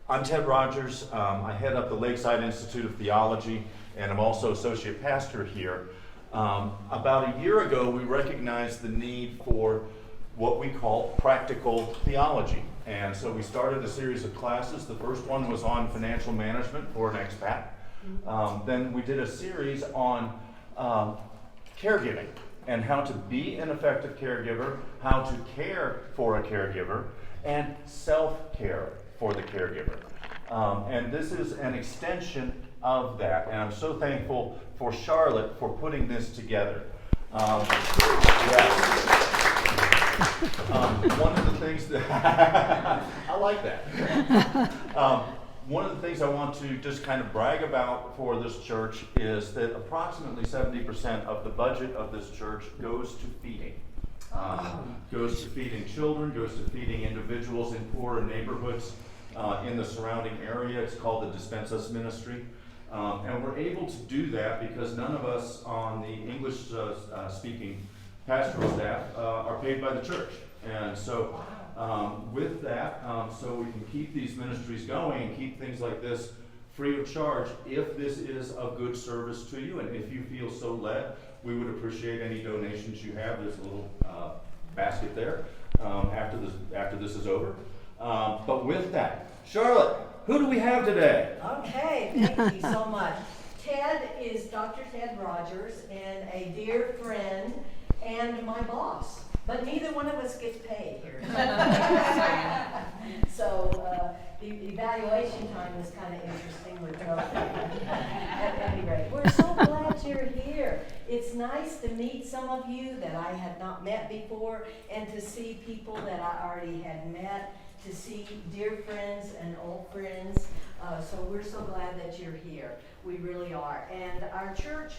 I'm Ted Rogers. I head up the Lakeside Institute of Theology, and I'm also associate pastor here. About a year ago, we recognized the need for what we call practical theology. And so we started a series of classes. The first one was on financial management for an expat. Then we did a series on caregiving and how to be an effective caregiver, how to care for a caregiver, and self-care for the caregiver. And this is an extension of that. And I'm so thankful for Charlotte for putting this together. Yes. One of the things that I like that. One of the things I want to just kind of brag about for this church is that approximately 70% of the budget of this church goes to feeding. Goes to feeding children, goes to feeding individuals in poorer neighborhoods in the surrounding area. It's called the Dispense Us Ministry. And we're able to do that because none of us on the English speaking pastoral staff are paid by the church. And so with that, so we can keep these ministries going and keep things like this free of charge if this is a good service to you. And if you feel so led, we would appreciate any donations you have. There's a little basket there after this is over. But with that, Charlotte, who do we have today? Okay, thank you so much. Ted is Dr. Ted Rogers and a dear friend and my boss, but neither one of us gets paid here. So the evaluation time is kind of interesting with both. At any rate, we're so glad you're here. It's nice to meet some of you that I had not met before and to see people that I already had met, to see dear friends and old friends. So we're so glad that you're here. We really are. And our church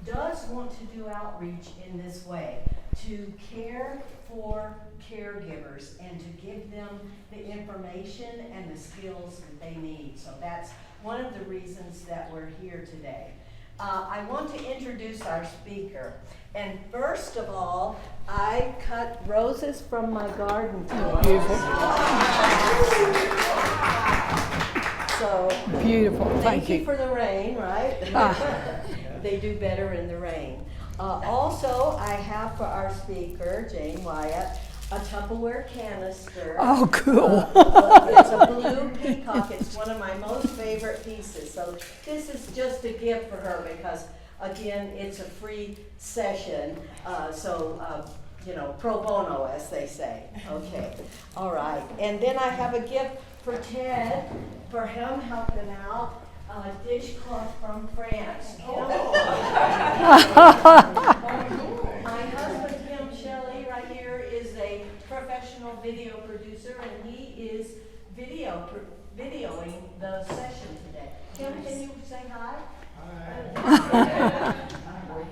does want to do outreach in this way, to care for caregivers and to give them the information and the skills that they need. So that's one of the reasons that we're here today. I want to introduce our speaker. And first of all, I cut roses from my garden today. So beautiful. Thank you for the rain, right? They do better in the rain. Also, I have for our speaker, Jane Wyatt, a Tupperware canister. Oh, cool. It's a blue peacock. It's one of my most favorite pieces. So this is just a gift for her because, again, it's a free session. Pro bono, as they say. Okay. All right. And then I have a gift for Ted, for him helping out. Dishcloth from France. My husband, Kim Shelley, right here, is a professional video producer, and he is videoing the session today. Kim, can you say hi? Hi.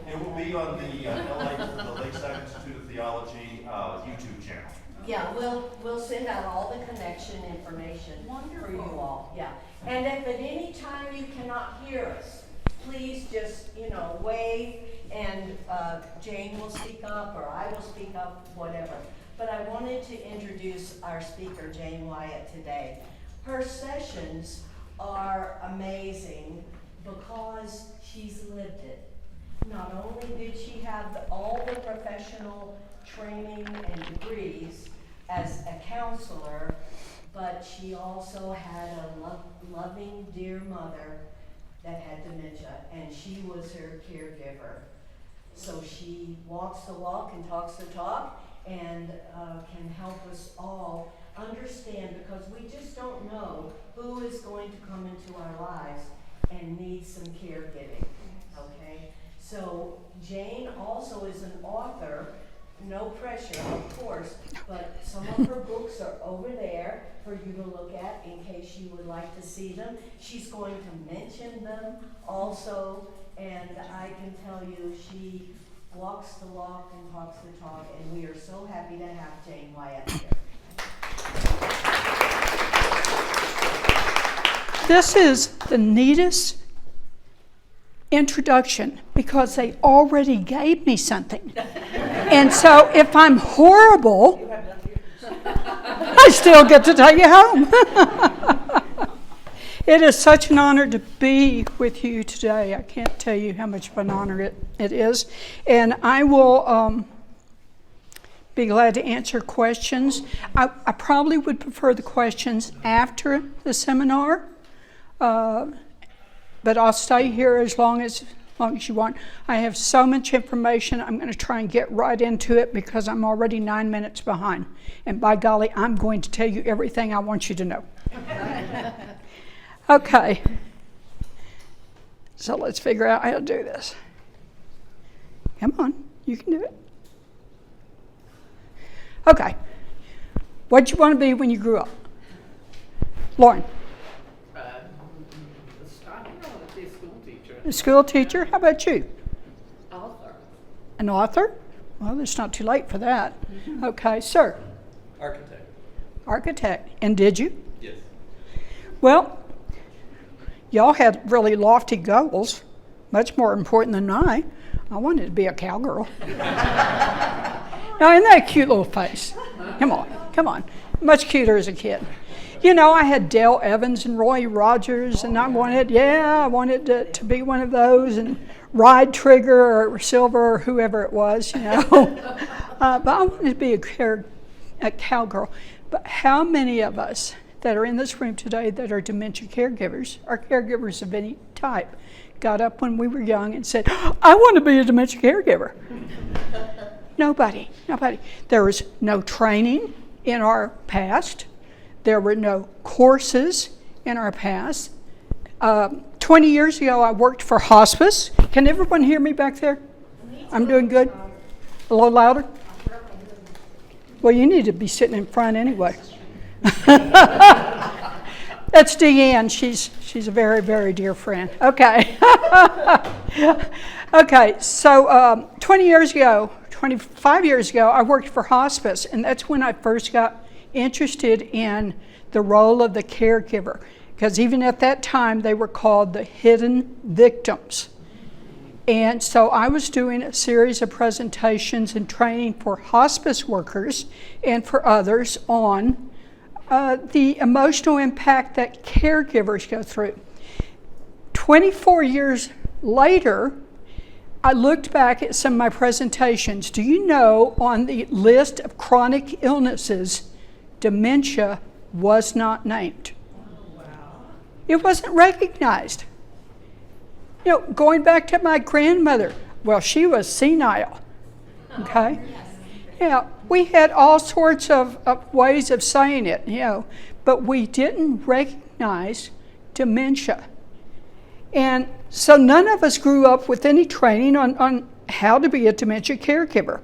It will be on the Lakeside Institute of Theology YouTube channel. Yeah, we'll send out all the connection information for you all. Yeah. And if at any time you cannot hear us, please just, wave, and Jane will speak up, or I will speak up, whatever. But I wanted to introduce our speaker, Jane Wyatt, today. Her sessions are amazing because she's lived it. Not only did she have all the professional training and degrees as a counselor, but she also had a loving, dear mother that had dementia, and she was her caregiver. So she walks the walk and talks the talk, and can help us all understand, because we just don't know who is going to come into our lives and need some caregiving, okay? So Jane also is an author. No pressure, of course, but some of her books are over there for you to look at in case you would like to see them. She's going to mention them also, and I can tell you she walks the walk and talks the talk, and we are so happy to have Jane Wyatt here. This is the neatest introduction because they already gave me something. And so if I'm horrible, I still get to take you home. It is such an honor to be with you today. I can't tell you how much of an honor it is. And I will be glad to answer questions. I probably would prefer the questions after the seminar, but I'll stay here as long as you want. I have so much information. I'm going to try and get right into it because I'm already 9 minutes behind. And by golly, I'm going to tell you everything I want you to know. Okay, so let's figure out how to do this. Come on, you can do it. Okay, what'd you want to be when you grew up? Lauren? I don't know, I'd be a school teacher. A school teacher? How about you? Author. An author? Well, it's not too late for that. Okay, sir? Architect. Architect. And did you? Yes. Well, y'all had really lofty goals, much more important than mine. I wanted to be a cowgirl. Now, isn't that a cute little face? Come on. Much cuter as a kid. You know, I had Dale Evans and Roy Rogers, and I wanted to be one of those and ride Trigger or Silver or whoever it was, you know. But I wanted to be a cowgirl. But how many of us that are in this room today that are dementia caregivers, or caregivers of any type, got up when we were young and said, I want to be a dementia caregiver? Nobody. There was no training in our past. There were no courses in our past. 20 years ago, I worked for hospice. Can everyone hear me back there? I'm doing good? A little louder? Well, you need to be sitting in front anyway. That's Deanne. She's a very, very dear friend. Okay. Okay, so 25 years ago, I worked for hospice, and that's when I first got interested in the role of the caregiver, because even at that time, they were called the hidden victims. And so I was doing a series of presentations and training for hospice workers and for others on the emotional impact that caregivers go through. 24 years later, I looked back at some of my presentations. Do you know on the list of chronic illnesses, dementia was not named? Wow. It wasn't recognized. You know, going back to my grandmother, well, she was senile, okay? Yeah, we had all sorts of ways of saying it, you know, but we didn't recognize dementia. And so none of us grew up with any training on how to be a dementia caregiver.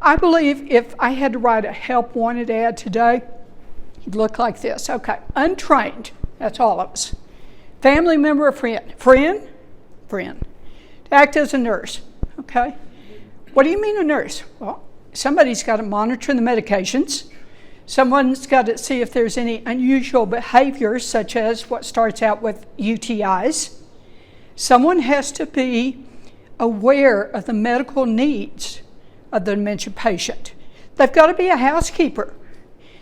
I believe if I had to write a help wanted ad today, it'd look like this. Okay, untrained, that's all of us. Family member or friend? Friend. To act as a nurse, okay? What do you mean a nurse? Well, somebody's got to monitor the medications. Someone's got to see if there's any unusual behaviors, such as what starts out with UTIs. Someone has to be aware of the medical needs of the dementia patient. They've got to be a housekeeper.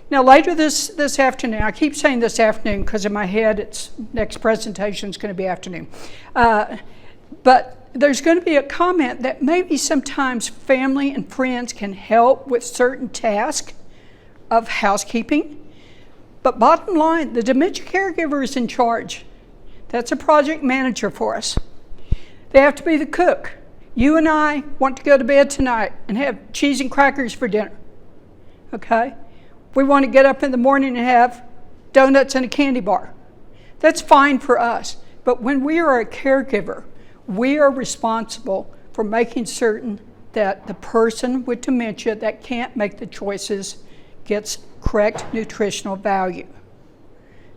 Now later this afternoon, I keep saying this afternoon because in my head it's next presentation is going to be afternoon. But there's going to be a comment that maybe sometimes family and friends can help with certain tasks of housekeeping. But bottom line, the dementia caregiver is in charge. That's a project manager for us. They have to be the cook. You and I want to go to bed tonight and have cheese and crackers for dinner. Okay? We want to get up in the morning and have donuts and a candy bar. That's fine for us. But when we are a caregiver, we are responsible for making certain that the person with dementia that can't make the choices gets correct nutritional value.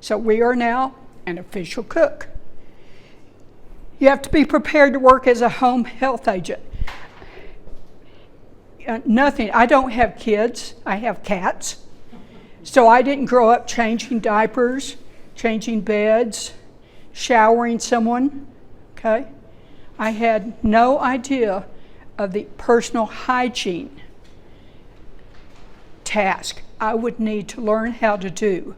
So we are now an official cook. You have to be prepared to work as a home health agent. I don't have kids, I have cats. So I didn't grow up changing diapers, changing beds, showering someone, okay? I had no idea of the personal hygiene task I would need to learn how to do.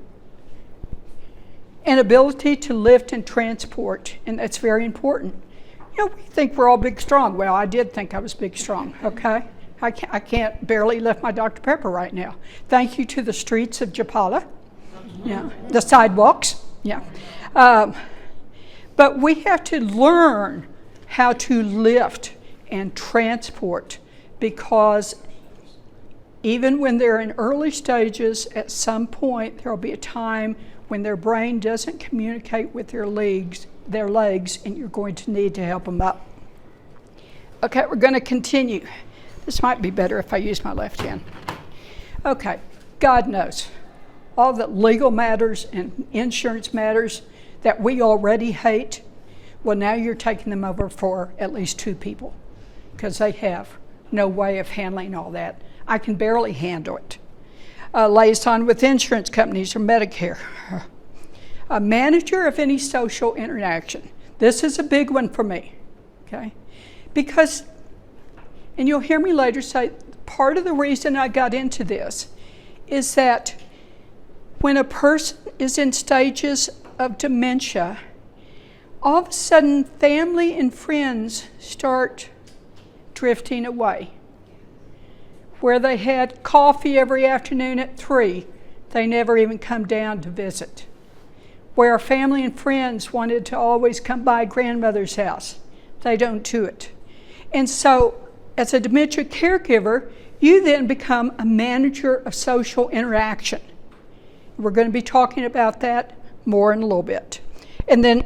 and ability to lift and transport, and that's very important. You know, we think we're all big strong. Well, I did think I was big strong, okay? I can't barely lift my Dr. Pepper right now. Thank you to the streets of Japala, yeah, the sidewalks, yeah. But we have to learn how to lift and transport, because even when they're in early stages, at some point there will be a time when their brain doesn't communicate with their legs, and you're going to need to help them up. Okay, we're going to continue. This might be better if I use my left hand. Okay, God knows all the legal matters and insurance matters that we already hate. Well, now you're taking them over for at least 2 people, because they have no way of handling all that. I can barely handle it. Liaison with insurance companies or Medicare. A manager of any social interaction. This is a big one for me, okay? Because, and you'll hear me later say, part of the reason I got into this is that when a person is in stages of dementia, all of a sudden family and friends start drifting away. Where they had coffee every afternoon at 3, they never even come down to visit. Where family and friends wanted to always come by grandmother's house, they don't do it. And so, as a dementia caregiver, you then become a manager of social interaction. We're going to be talking about that more in a little bit. And then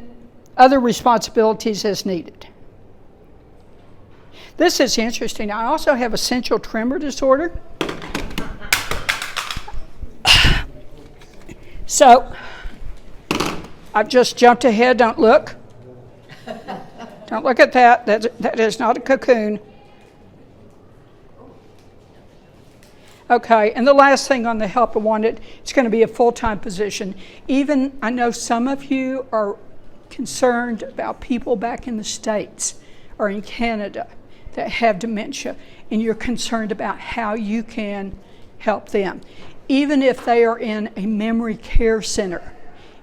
other responsibilities as needed. This is interesting. I also have essential tremor disorder. So, I've just jumped ahead. Don't look. Don't look at that. That is not a cocoon. Okay, and the last thing on the help I wanted, it's going to be a full-time position. Even, I know some of you are concerned about people back in the States or in Canada that have dementia, and you're concerned about how you can help them. Even if they are in a memory care center,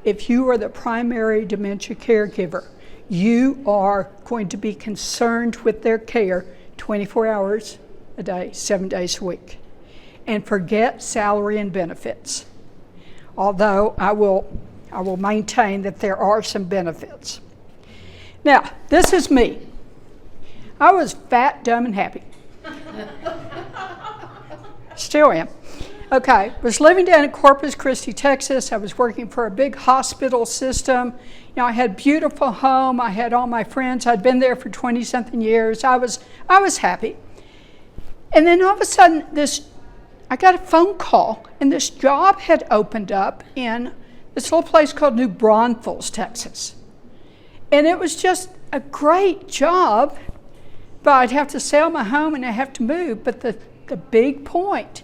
if you are the primary dementia caregiver, you are going to be concerned with their care 24 hours a day, 7 days a week. And forget salary and benefits. Although I will maintain that there are some benefits. Now, this is me. I was fat, dumb, and happy. Still am. Okay, was living down in Corpus Christi, Texas. I was working for a big hospital system. You know, I had a beautiful home. I had all my friends. I'd been there for 20-something years. I was happy. And then all of a sudden, I got a phone call, and this job had opened up in this little place called New Braunfels, Texas. And it was just a great job. But I'd have to sell my home and I'd have to move. But the big point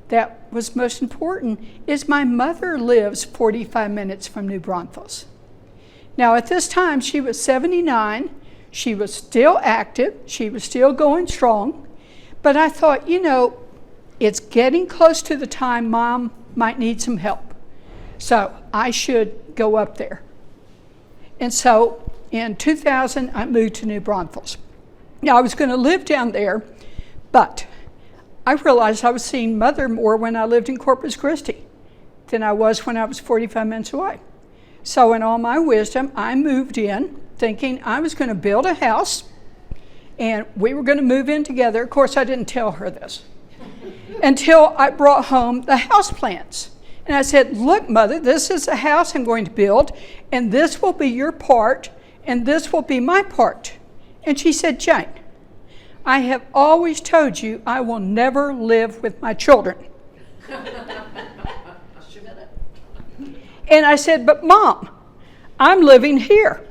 that was most important is my mother lives 45 minutes from New Braunfels. Now at this time she was 79. She was still active. She was still going strong. But I thought, you know, it's getting close to the time Mom might need some help. So I should go up there. And so in 2000 I moved to New Braunfels. Now, I was going to live down there, but I realized I was seeing Mother more when I lived in Corpus Christi than I was when I was 45 minutes away. So in all my wisdom, I moved in thinking I was going to build a house, and we were going to move in together. Of course, I didn't tell her this until I brought home the house plans. And I said, look, Mother, this is a house I'm going to build, and this will be your part, and this will be my part. And she said, Jane, I have always told you I will never live with my children. And I said, but Mom, I'm living here.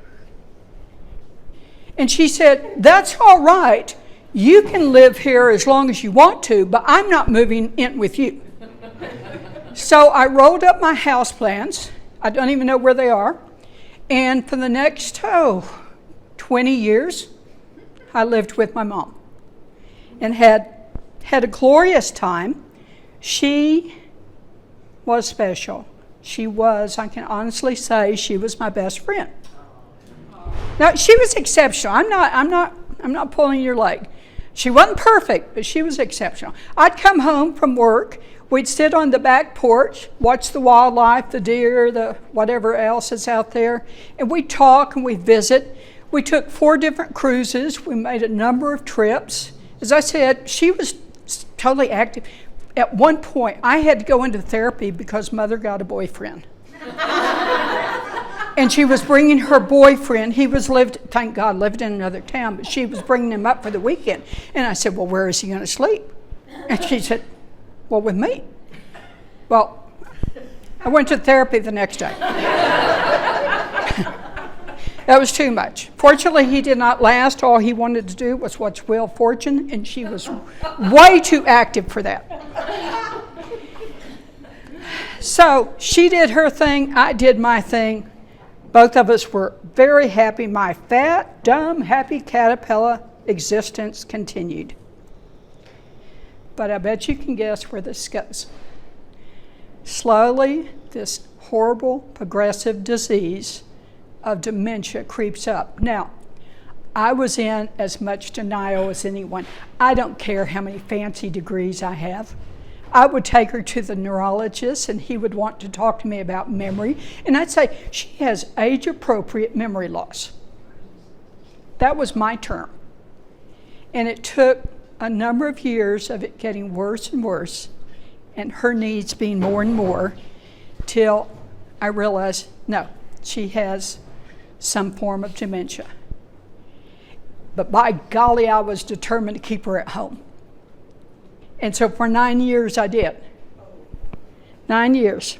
And she said, that's all right. You can live here as long as you want to, but I'm not moving in with you. So I rolled up my house plans. I don't even know where they are. And for the next, 20 years, I lived with my mom and had a glorious time. She was special. She was, I can honestly say, she was my best friend. Now, she was exceptional. I'm not pulling your leg. She wasn't perfect, but she was exceptional. I'd come home from work. We'd sit on the back porch, watch the wildlife, the deer, the whatever else is out there, and we'd talk and we'd visit. We took 4 different cruises. We made a number of trips. As I said, she was totally active. At one point, I had to go into therapy because Mother got a boyfriend. And she was bringing her boyfriend. He was thank God, lived in another town, but she was bringing him up for the weekend. And I said, well, where is he going to sleep? And she said, well, with me. Well, I went to therapy the next day. That was too much. Fortunately, he did not last. All he wanted to do was watch Wheel of Fortune, and she was way too active for that. So she did her thing, I did my thing. Both of us were very happy. My fat, dumb, happy caterpillar existence continued. But I bet you can guess where this goes. Slowly, this horrible progressive disease of dementia creeps up. Now, I was in as much denial as anyone. I don't care how many fancy degrees I have. I would take her to the neurologist and he would want to talk to me about memory. And I'd say, she has age-appropriate memory loss. That was my term. And it took a number of years of it getting worse and worse and her needs being more and more till I realized, no, she has some form of dementia. But by golly, I was determined to keep her at home. And so for 9 years, I did. 9 years.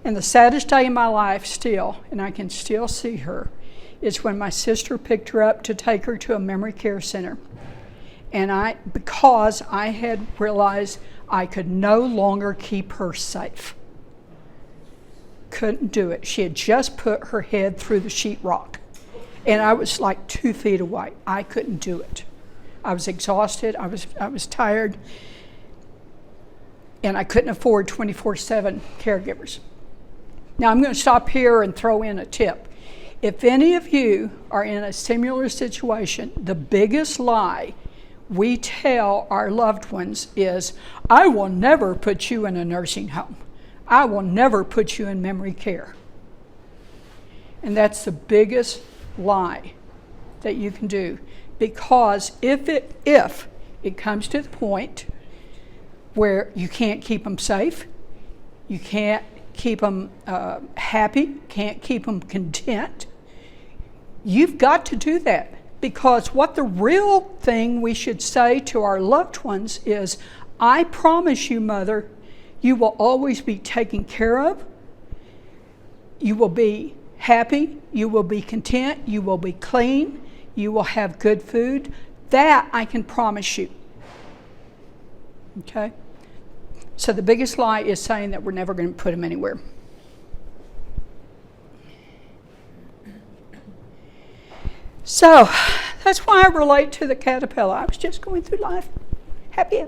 And the saddest day in my life still, and I can still see her, is when my sister picked her up to take her to a memory care center. And because I had realized I could no longer keep her safe. Couldn't do it. She had just put her head through the sheetrock. And I was like 2 feet away. I couldn't do it. I was exhausted. I was tired. And I couldn't afford 24/7 caregivers. Now I'm going to stop here and throw in a tip. If any of you are in a similar situation, the biggest lie we tell our loved ones is, I will never put you in a nursing home. I will never put you in memory care. And that's the biggest lie that you can do. Because if it comes to the point where you can't keep them safe, you can't keep them happy, can't keep them content, you've got to do that. Because what the real thing we should say to our loved ones is, I promise you, Mother, you will always be taken care of. You will be happy. You will be content. You will be clean. You will have good food. That I can promise you. Okay? So the biggest lie is saying that we're never going to put them anywhere. So that's why I relate to the caterpillar. I was just going through life, happy.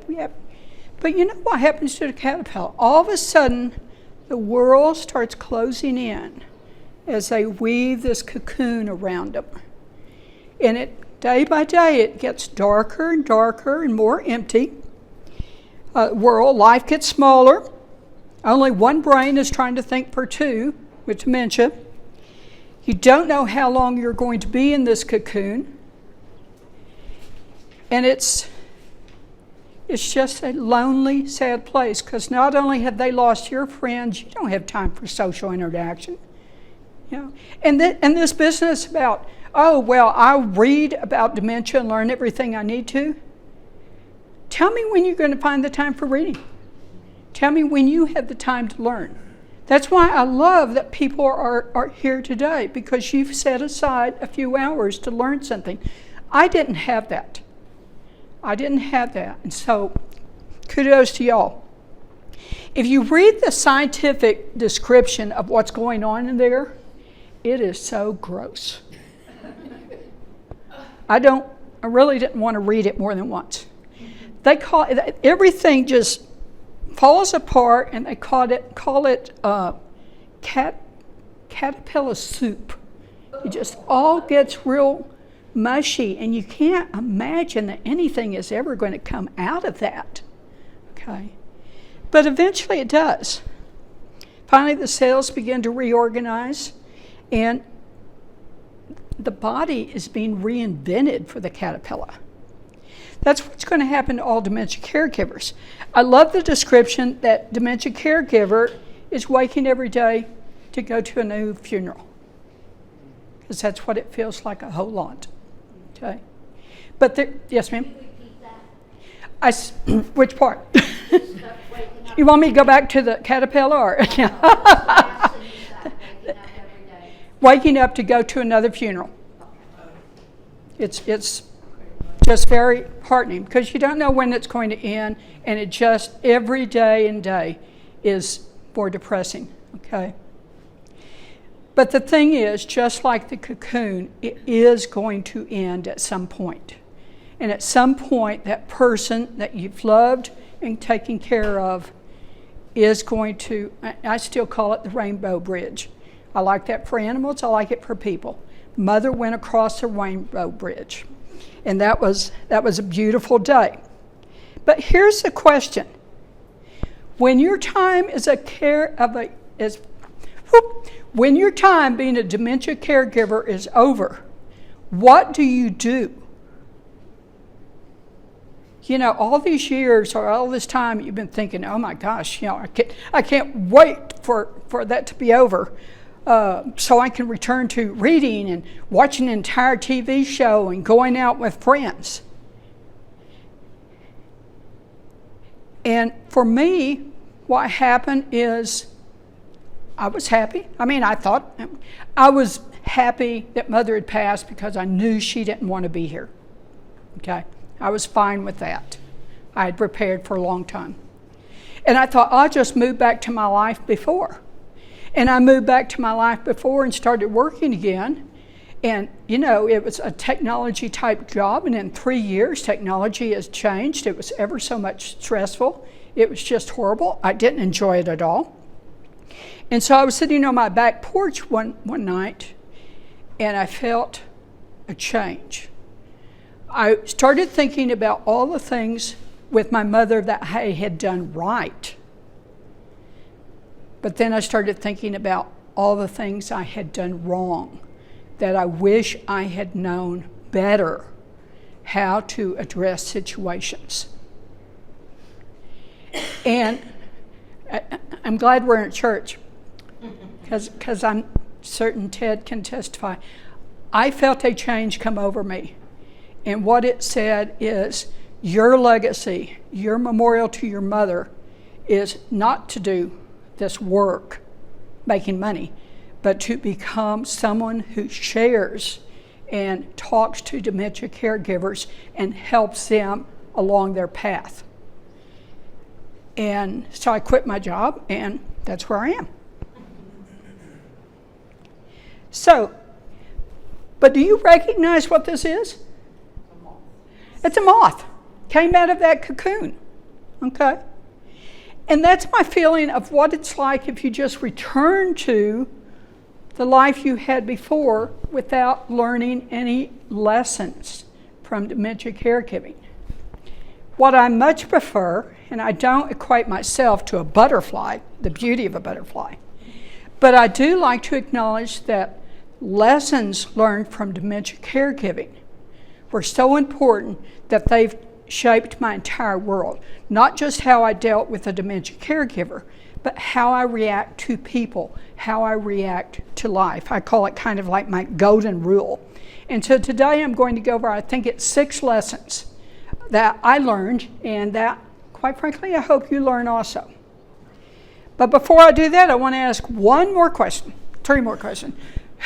But you know what happens to the caterpillar? All of a sudden, the world starts closing in as they weave this cocoon around them. And day by day, it gets darker and darker and more empty. Life gets smaller. Only one brain is trying to think per 2 with dementia. You don't know how long you're going to be in this cocoon. And it's just a lonely, sad place, because not only have they lost your friends, you don't have time for social interaction. You know? And this business about, I'll read about dementia and learn everything I need to. Tell me when you're going to find the time for reading. Tell me when you have the time to learn. That's why I love that people are here today, because you've set aside a few hours to learn something. I didn't have that. And so, kudos to y'all. If you read the scientific description of what's going on in there, it is so gross. I really didn't want to read it more than once. They call it, everything just falls apart, and they call it caterpillar soup. It just all gets real mushy, and you can't imagine that anything is ever going to come out of that. Okay? But eventually it does. Finally, the cells begin to reorganize, and the body is being reinvented for the caterpillar. That's what's going to happen to all dementia caregivers. I love the description that dementia caregiver is waking every day to go to a new funeral, because that's what it feels like a whole lot. Okay, but there, yes, ma'am. Which part? You want me to go back to the caterpillar? Or waking up to go to another funeral. It's just very heartening, because you don't know when it's going to end, and it just every day and day is more depressing. Okay. But the thing is, just like the cocoon, it is going to end at some point. And at some point, that person that you've loved and taken care of is going to, I still call it the rainbow bridge. I like that for animals, I like it for people. Mother went across the rainbow bridge. And that was a beautiful day. But here's the question. When your time as when your time being a dementia caregiver is over, what do you do? You know, all these years or all this time you've been thinking, oh my gosh, you know, I can't wait for that to be over, so I can return to reading and watching an entire TV show and going out with friends. And for me, what happened is I was happy. I mean, I was happy that Mother had passed, because I knew she didn't want to be here. Okay? I was fine with that. I had prepared for a long time. And I thought, I'll just move back to my life before. And I moved back to my life before and started working again. And, you know, it was a technology type job. And in 3 years, technology has changed. It was ever so much stressful. It was just horrible. I didn't enjoy it at all. And so I was sitting on my back porch one night, and I felt a change. I started thinking about all the things with my mother that I had done right. But then I started thinking about all the things I had done wrong, that I wish I had known better how to address situations. And I'm glad we're in church, because I'm certain Ted can testify. I felt a change come over me. And what it said is, your legacy, your memorial to your mother, is not to do this work, making money, but to become someone who shares and talks to dementia caregivers and helps them along their path. And so I quit my job, and that's where I am. So, but do you recognize what this is? It's a moth. Came out of that cocoon. Okay? And that's my feeling of what it's like if you just return to the life you had before without learning any lessons from dementia caregiving. What I much prefer, and I don't equate myself to a butterfly, the beauty of a butterfly, but I do like to acknowledge that lessons learned from dementia caregiving were so important that they've shaped my entire world. Not just how I dealt with a dementia caregiver, but how I react to people, how I react to life. I call it kind of like my golden rule. And so today I'm going to go over, I think it's 6 lessons that I learned, and that, quite frankly, I hope you learn also. But before I do that, I want to ask 3 more questions.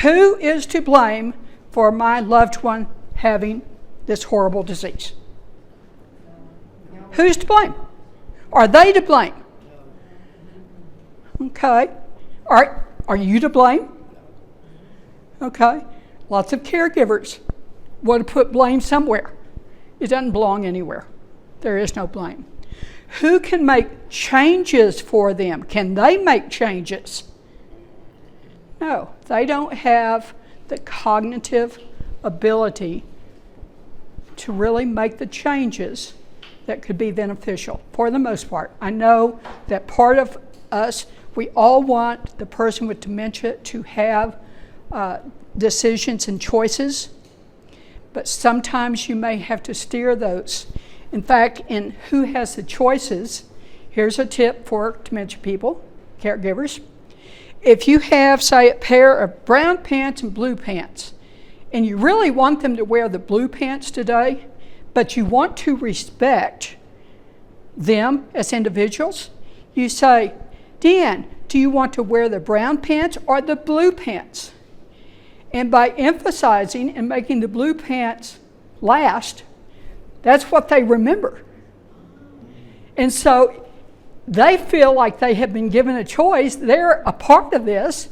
Who is to blame for my loved one having this horrible disease? Who's to blame? Are they to blame? Okay. Are you to blame? Okay. Lots of caregivers want to put blame somewhere. It doesn't belong anywhere. There is no blame. Who can make changes for them? Can they make changes? No, they don't have the cognitive ability to really make the changes that could be beneficial for the most part. I know that part of us, we all want the person with dementia to have decisions and choices, but sometimes you may have to steer those. In fact, in Who Has the Choices, here's a tip for dementia people, caregivers. If you have, say, a pair of brown pants and blue pants, and you really want them to wear the blue pants today, but you want to respect them as individuals, you say, Dan, do you want to wear the brown pants or the blue pants? And by emphasizing and making the blue pants last, that's what they remember. And so they feel like they have been given a choice. They're a part of this.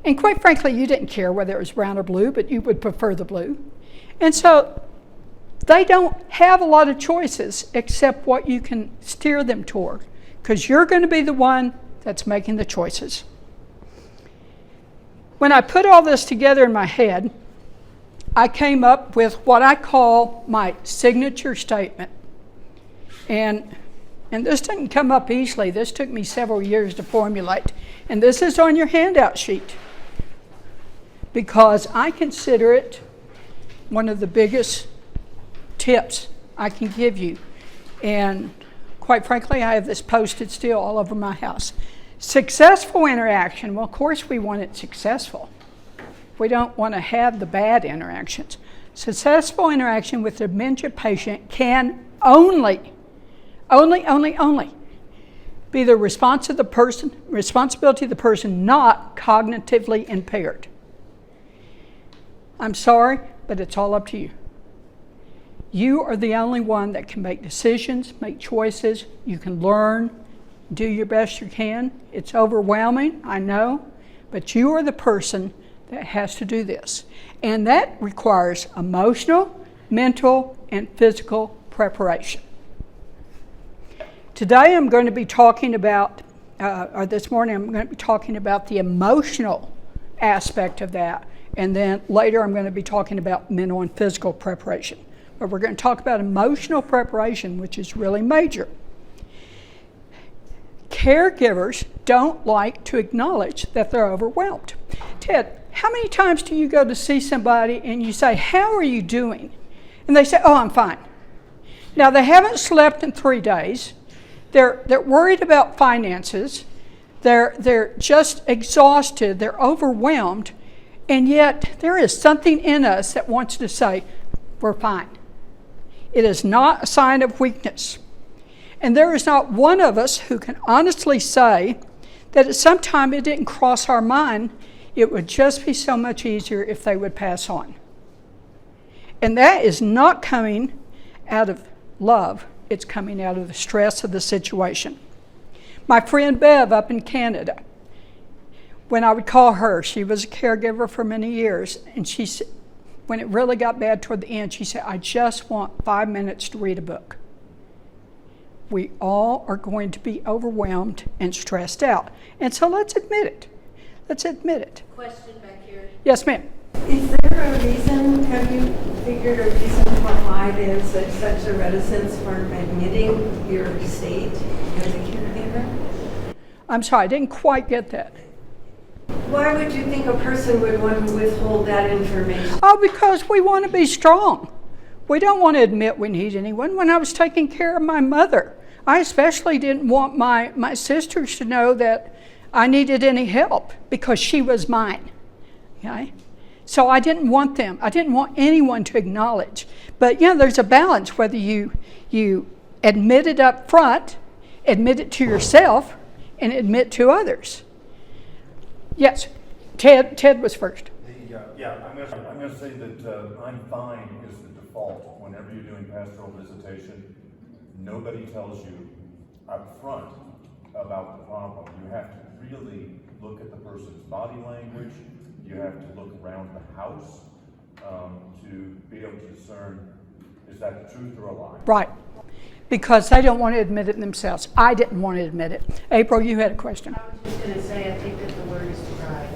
And quite frankly, you didn't care whether it was brown or blue, but you would prefer the blue. And so they don't have a lot of choices except what you can steer them toward, because you're going to be the one that's making the choices. When I put all this together in my head, I came up with what I call my signature statement. And this didn't come up easily. This took me several years to formulate. And this is on your handout sheet, because I consider it one of the biggest tips I can give you. And quite frankly, I have this posted still all over my house. Successful interaction. Well, of course we want it successful. We don't want to have the bad interactions. Successful interaction with a dementia patient can only be the responsibility of the person not cognitively impaired. I'm sorry, but it's all up to you. You are the only one that can make decisions, make choices. You can learn, do your best you can. It's overwhelming, I know, but you are the person that has to do this. And that requires emotional, mental, and physical preparation. Today I'm going to be talking about, or this morning I'm going to be talking about the emotional aspect of that. And then later I'm going to be talking about mental and physical preparation. But we're going to talk about emotional preparation, which is really major. Caregivers don't like to acknowledge that they're overwhelmed. Ted, how many times do you go to see somebody and you say, how are you doing? And they say, oh, I'm fine. Now, they haven't slept in 3 days. They're worried about finances. They're just exhausted. They're overwhelmed. And yet, there is something in us that wants to say, we're fine. It is not a sign of weakness. And there is not one of us who can honestly say that at some time it didn't cross our mind, it would just be so much easier if they would pass on. And that is not coming out of love. It's coming out of the stress of the situation. My friend Bev up in Canada, when I would call her, she was a caregiver for many years, and she said, when it really got bad toward the end, she said, I just want 5 minutes to read a book. We all are going to be overwhelmed and stressed out. And so let's admit it. Let's admit it. Question back here. Yes, ma'am. Is there a reason, have you figured a reason for why there's such a reticence for admitting your state as a caregiver? I'm sorry, I didn't quite get that. Why would you think a person would want to withhold that information? Oh, because we want to be strong. We don't want to admit we need anyone. When I was taking care of my mother, I especially didn't want my sisters to know that I needed any help because she was mine. Okay? So I didn't want them. I didn't want anyone to acknowledge. But there's a balance whether you admit it up front, admit it to yourself, and admit to others. Yes, Ted was first. I'm going to say that I'm fine is the default whenever you're doing pastoral visitation. Nobody tells you up front about the problem. You have to really look at the person's body language. You have to look around the house to be able to discern, is that the truth or a lie? Right, because they don't want to admit it themselves. I didn't want to admit it. April, you had a question. I was just going to say, I think that the word is pride.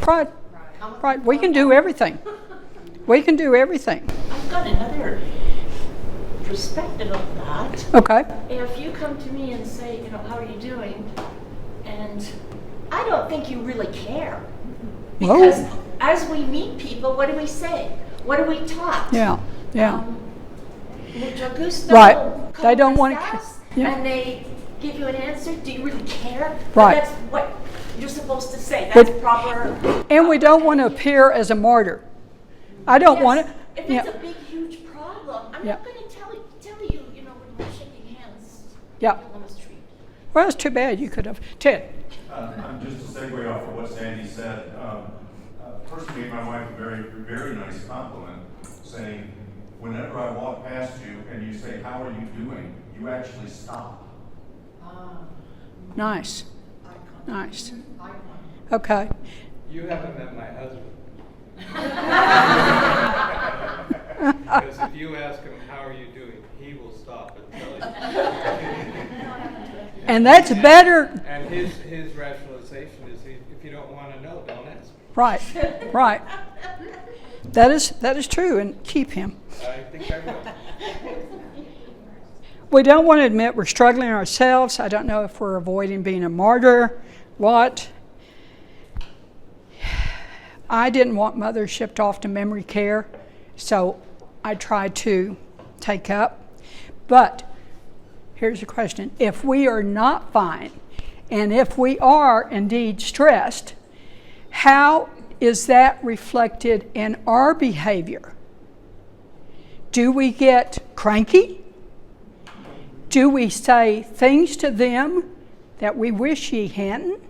Pride. Right. We can do everything. We can do everything. I've got another perspective of that. Okay. If you come to me and say, how are you doing? And I don't think you really care. Because as we meet people, what do we say? What do we talk? Yeah. Yeah. Mucho gusto. Right. They don't ¿Cómo want to. estás? Yeah. And they give you an answer. Do you really care? Right. That's what you're supposed to say. That's But- proper. And we don't want to appear as a martyr. I don't Yes, want to. If Yeah. it's a big, huge problem, I'm Yeah. not going to tell you, when we're shaking hands Yeah. on the street. Well, it's too bad. You could have. Ted. Just to segue off of what Sandy said, first gave my wife a very, very nice compliment, saying, whenever I walk past you and you say, how are you doing, you actually stop. Nice. Nice. Okay. You haven't met my husband. Because if you ask him, how are you doing, he will stop and tell you. And that's better. And his rationalization is, if you don't want to know, don't ask. Right. Right. That is true, and keep him. I think I will. We don't want to admit we're struggling ourselves. I don't know if we're avoiding being a martyr. What? I didn't want Mother shipped off to memory care, so I tried to take up. But here's the question. If we are not fine, and if we are indeed stressed, how is that reflected in our behavior? Do we get cranky? Do we say things to them that we wish ye hadn't?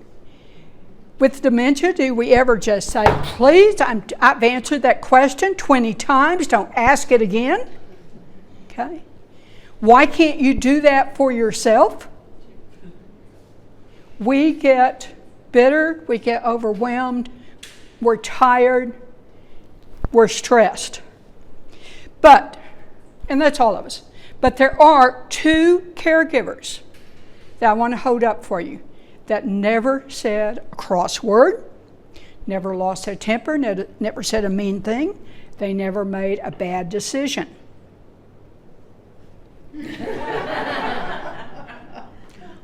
With dementia, do we ever just say, please, I've answered that question 20 times, don't ask it again? Okay. Why can't you do that for yourself? We get bitter, we get overwhelmed, we're tired, we're stressed. But, and that's all of us, but there are 2 caregivers that I want to hold up for you that never said a cross word, never lost their temper, never said a mean thing. They never made a bad decision.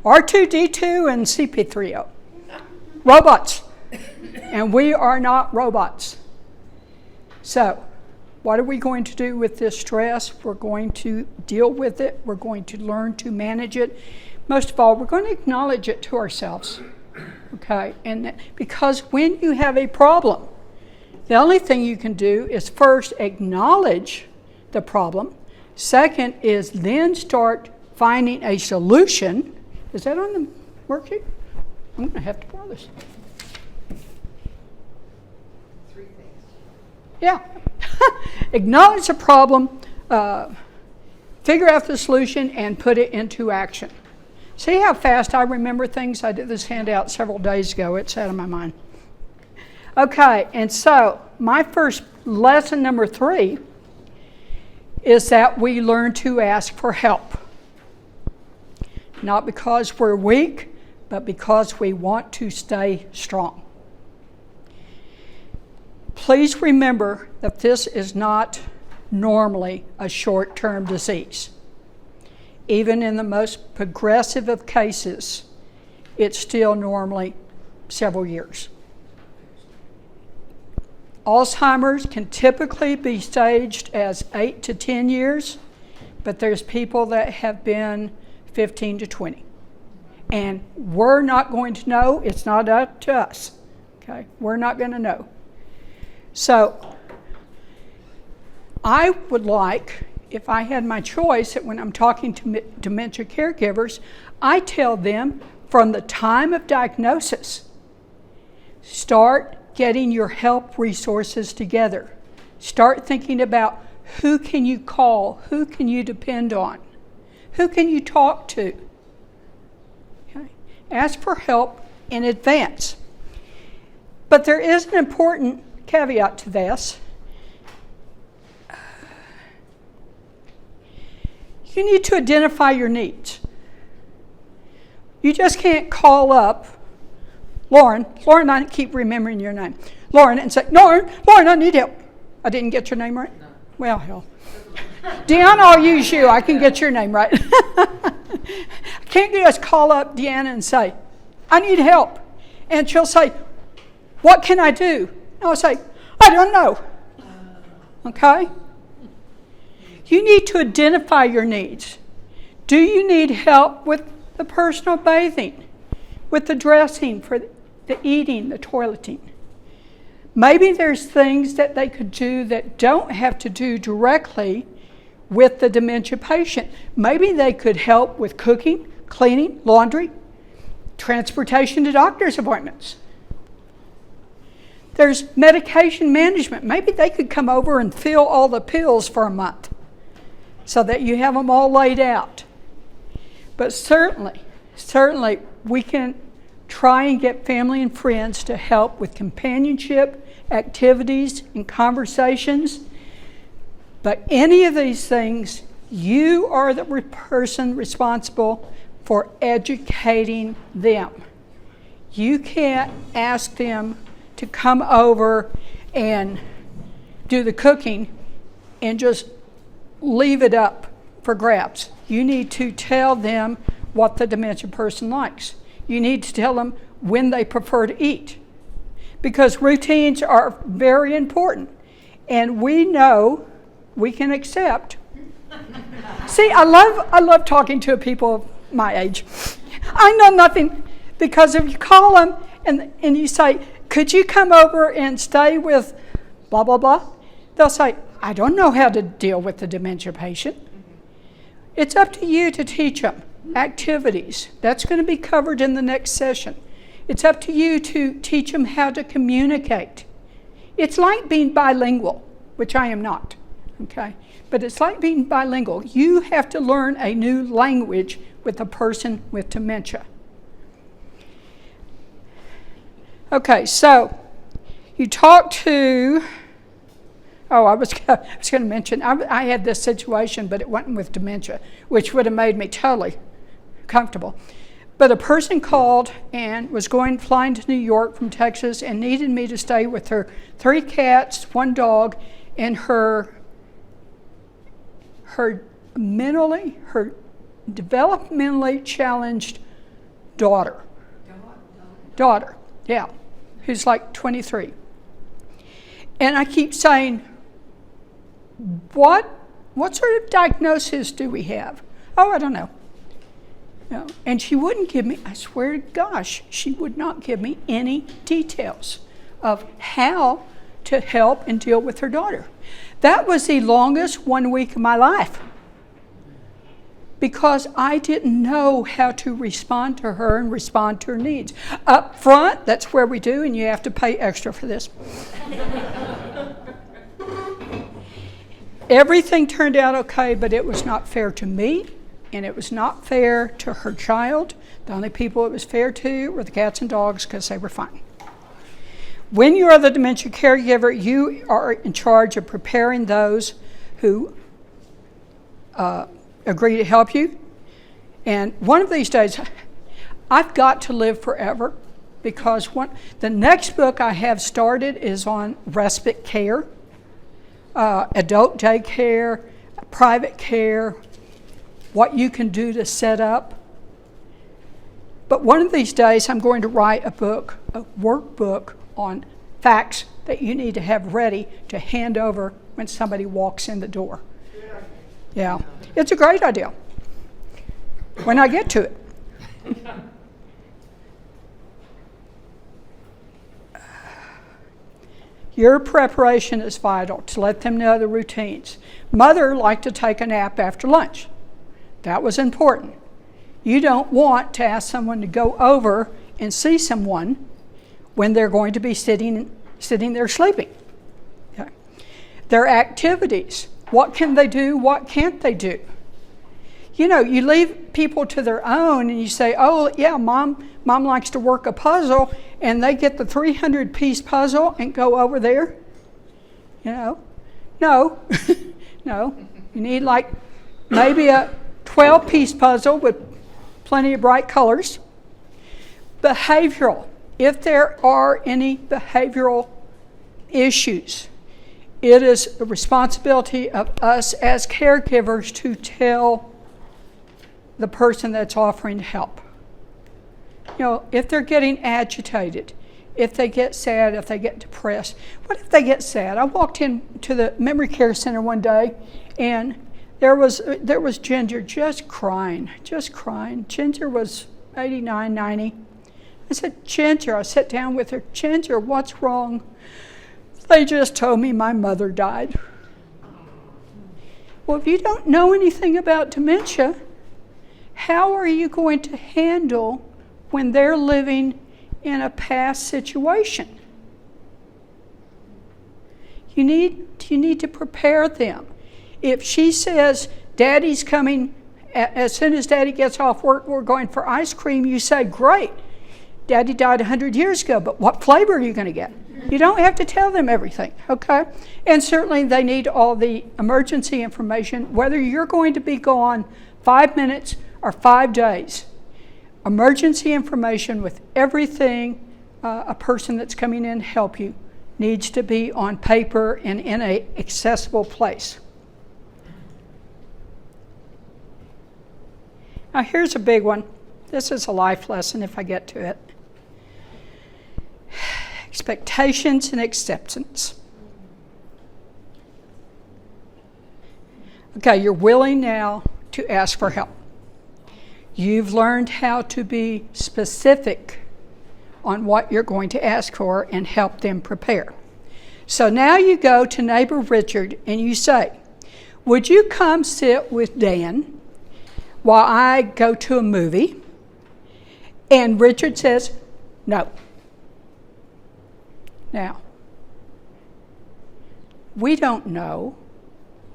R2-D2 and CP3O. Robots. And we are not robots. So, what are we going to do with this stress? We're going to deal with it. We're going to learn to manage it. Most of all, we're going to acknowledge it to ourselves. Okay? And because when you have a problem, the only thing you can do is first acknowledge the problem. Second is then start finding a solution. Is that on the worksheet? I'm going to have to borrow this. 3 things. Yeah. Acknowledge the problem, figure out the solution, and put it into action. See how fast I remember things? I did this handout several days ago. It's out of my mind. Okay, and so my first lesson, number 3, is that we learn to ask for help. Not because we're weak, but because we want to stay strong. Please remember that this is not normally a short-term disease. Even in the most progressive of cases, it's still normally several years. Alzheimer's can typically be staged as 8 to 10 years, but there's people that have been 15 to 20. And we're not going to know. It's not up to us. Okay? We're not going to know. So, I would like, if I had my choice, that when I'm talking to dementia caregivers, I tell them from the time of diagnosis, start getting your help resources together. Start thinking about who can you call, who can you depend on, who can you talk to. Okay? Ask for help in advance. But there is an important caveat to this. You need to identify your needs. You just can't call up Lauren, I keep remembering your name. Lauren, and say, Lauren, I need help. I didn't get your name right? No. Well, hell. Deanna, I'll use you. I can get your name right. Can't you just call up Deanna and say, I need help? And she'll say, what can I do? And I'll say, I don't know. Okay? You need to identify your needs. Do you need help with the personal bathing, with the dressing, for the eating, the toileting? Maybe there's things that they could do that don't have to do directly with the dementia patient. Maybe they could help with cooking, cleaning, laundry, transportation to doctor's appointments. There's medication management. Maybe they could come over and fill all the pills for a month so that you have them all laid out. But certainly, we can try and get family and friends to help with companionship, activities, and conversations. But any of these things, you are the person responsible for educating them. You can't ask them to come over and do the cooking and just leave it up for grabs. You need to tell them what the dementia person likes. You need to tell them when they prefer to eat, because routines are very important, and we know we can accept. See, I love talking to people of my age. I know nothing, because if you call them and you say, could you come over and stay with blah, blah, blah? They'll say, I don't know how to deal with the dementia patient. It's up to you to teach them activities. That's going to be covered in the next session. It's up to you to teach them how to communicate. It's like being bilingual, which I am not, okay? But it's like being bilingual. You have to learn a new language with a person with dementia. Okay, so you talk to, I was going to mention, I had this situation, but it wasn't with dementia, which would have made me totally comfortable. But a person called and was flying to New York from Texas and needed me to stay with her 3 cats, 1 dog, and her developmentally challenged daughter. Daughter, yeah, who's like 23. And I keep saying, what sort of diagnosis do we have? Oh, I don't know. No. And she wouldn't give me, I swear to gosh, she would not give me any details of how to help and deal with her daughter. That was the longest 1 week of my life, because I didn't know how to respond to her and respond to her needs. Up front, that's where we do, and you have to pay extra for this. Everything turned out okay, but it was not fair to me, and it was not fair to her child. The only people it was fair to were the cats and dogs, because they were fine. When you are the dementia caregiver, you are in charge of preparing those who agree to help you. And one of these days, I've got to live forever, because the next book I have started is on respite care, adult daycare, private care, what you can do to set up. But one of these days, I'm going to write a workbook on facts that you need to have ready to hand over when somebody walks in the door. Yeah, it's a great idea when I get to it. Your preparation is vital to let them know the routines. Mother liked to take a nap after lunch. That was important. You don't want to ask someone to go over and see someone when they're going to be sitting there sleeping. Okay. Their activities. What can they do? What can't they do? You know, you leave people to their own and you say, oh, yeah, mom likes to work a puzzle, and they get the 300-piece puzzle and go over there. You know, no, no. You need like maybe a 12-piece puzzle with plenty of bright colors. Behavioral. if there are any behavioral issues, it is the responsibility of us as caregivers to tell the person that's offering help. You know, if they're getting agitated, if they get sad, if they get depressed. What if they get sad? I walked into the memory care center one day, and there was Ginger just crying. Ginger was 89, 90. I said, Ginger, I sat down with her, Ginger, what's wrong? They just told me my mother died. Well, if you don't know anything about dementia, how are you going to handle when they're living in a past situation? You need to prepare them. If she says, Daddy's coming, as soon as Daddy gets off work, we're going for ice cream, you say, great. Daddy died 100 years ago, but what flavor are you going to get? You don't have to tell them everything, okay? And certainly they need all the emergency information, whether you're going to be gone 5 minutes or 5 days. Emergency information with everything a person that's coming in to help you needs to be on paper and in an accessible place. Now here's a big one. This is a life lesson if I get to it. Expectations and acceptance. Okay, you're willing now to ask for help. You've learned how to be specific on what you're going to ask for and help them prepare. So now you go to neighbor Richard and you say, would you come sit with Dan while I go to a movie? And Richard says, no. Now, we don't know.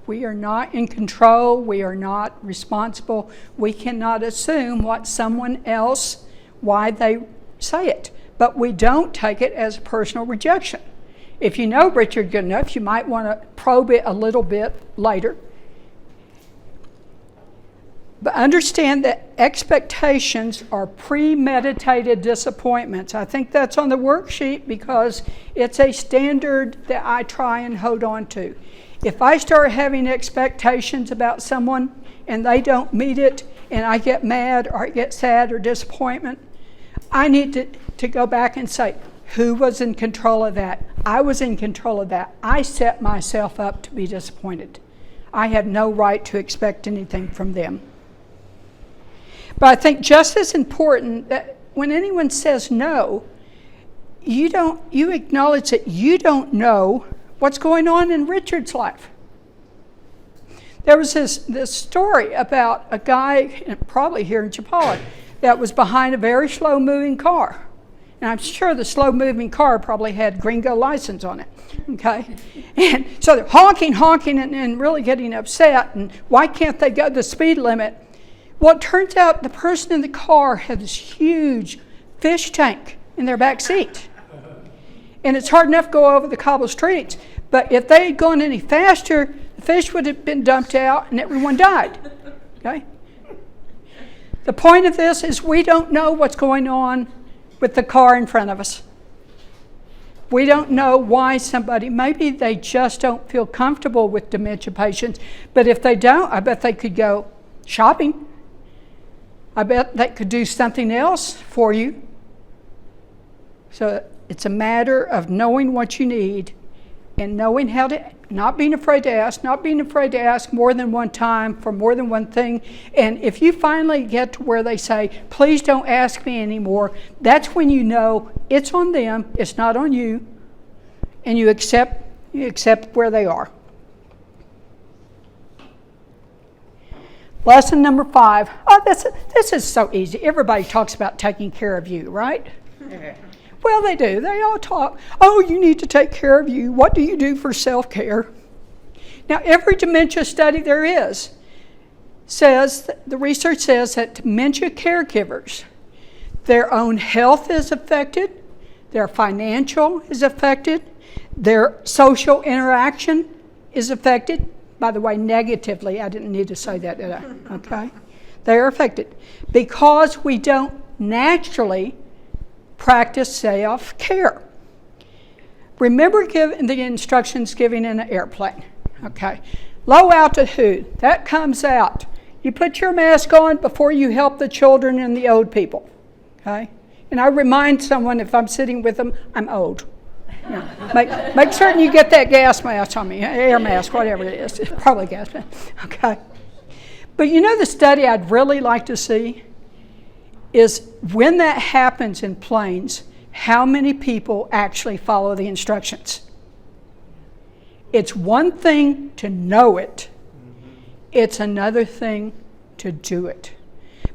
We are not in control. We are not responsible. We cannot assume what someone else, why they say it. But we don't take it as a personal rejection. If you know Richard good enough, you might want to probe it a little bit later. But understand that expectations are premeditated disappointments. I think that's on the worksheet because it's a standard that I try and hold on to. If I start having expectations about someone and they don't meet it and I get mad or I get sad or disappointment, I need to go back and say, who was in control of that? I was in control of that. I set myself up to be disappointed. I have no right to expect anything from them. But I think just as important that when anyone says no, you acknowledge that you don't know what's going on in Richard's life. There was this story about a guy, probably here in Chapala, that was behind a very slow-moving car. And I'm sure the slow-moving car probably had gringo license on it, okay? And so they're honking, and really getting upset, and why can't they go the speed limit? Well, it turns out the person in the car had this huge fish tank in their back seat. And it's hard enough to go over the cobble streets, but if they had gone any faster, the fish would have been dumped out and everyone died, okay? The point of this is we don't know what's going on with the car in front of us. We don't know why maybe they just don't feel comfortable with dementia patients, but if they don't, I bet they could go shopping. I bet they could do something else for you. So it's a matter of knowing what you need and knowing how to, not being afraid to ask more than one time for more than one thing. And if you finally get to where they say, please don't ask me anymore, that's when you know it's on them, it's not on you, and you accept where they are. Lesson number 5. Oh, this is so easy. Everybody talks about taking care of you, right? Well, they do. They all talk. Oh, you need to take care of you. What do you do for self-care? Now, every dementia study there is says, the research says that dementia caregivers, their own health is affected, their financial is affected, their social interaction is affected. By the way, negatively. I didn't need to say that, did I? Okay. They are affected because we don't naturally practice self-care. Remember the instructions given in an airplane. Okay. Low altitude, that comes out. You put your mask on before you help the children and the old people. Okay? And I remind someone if I'm sitting with them, I'm old. You know, make certain you get that gas mask on me, air mask, whatever it is. It's probably gas mask. Okay. But you know the study I'd really like to see is when that happens in planes, how many people actually follow the instructions. It's one thing to know it. It's another thing to do it.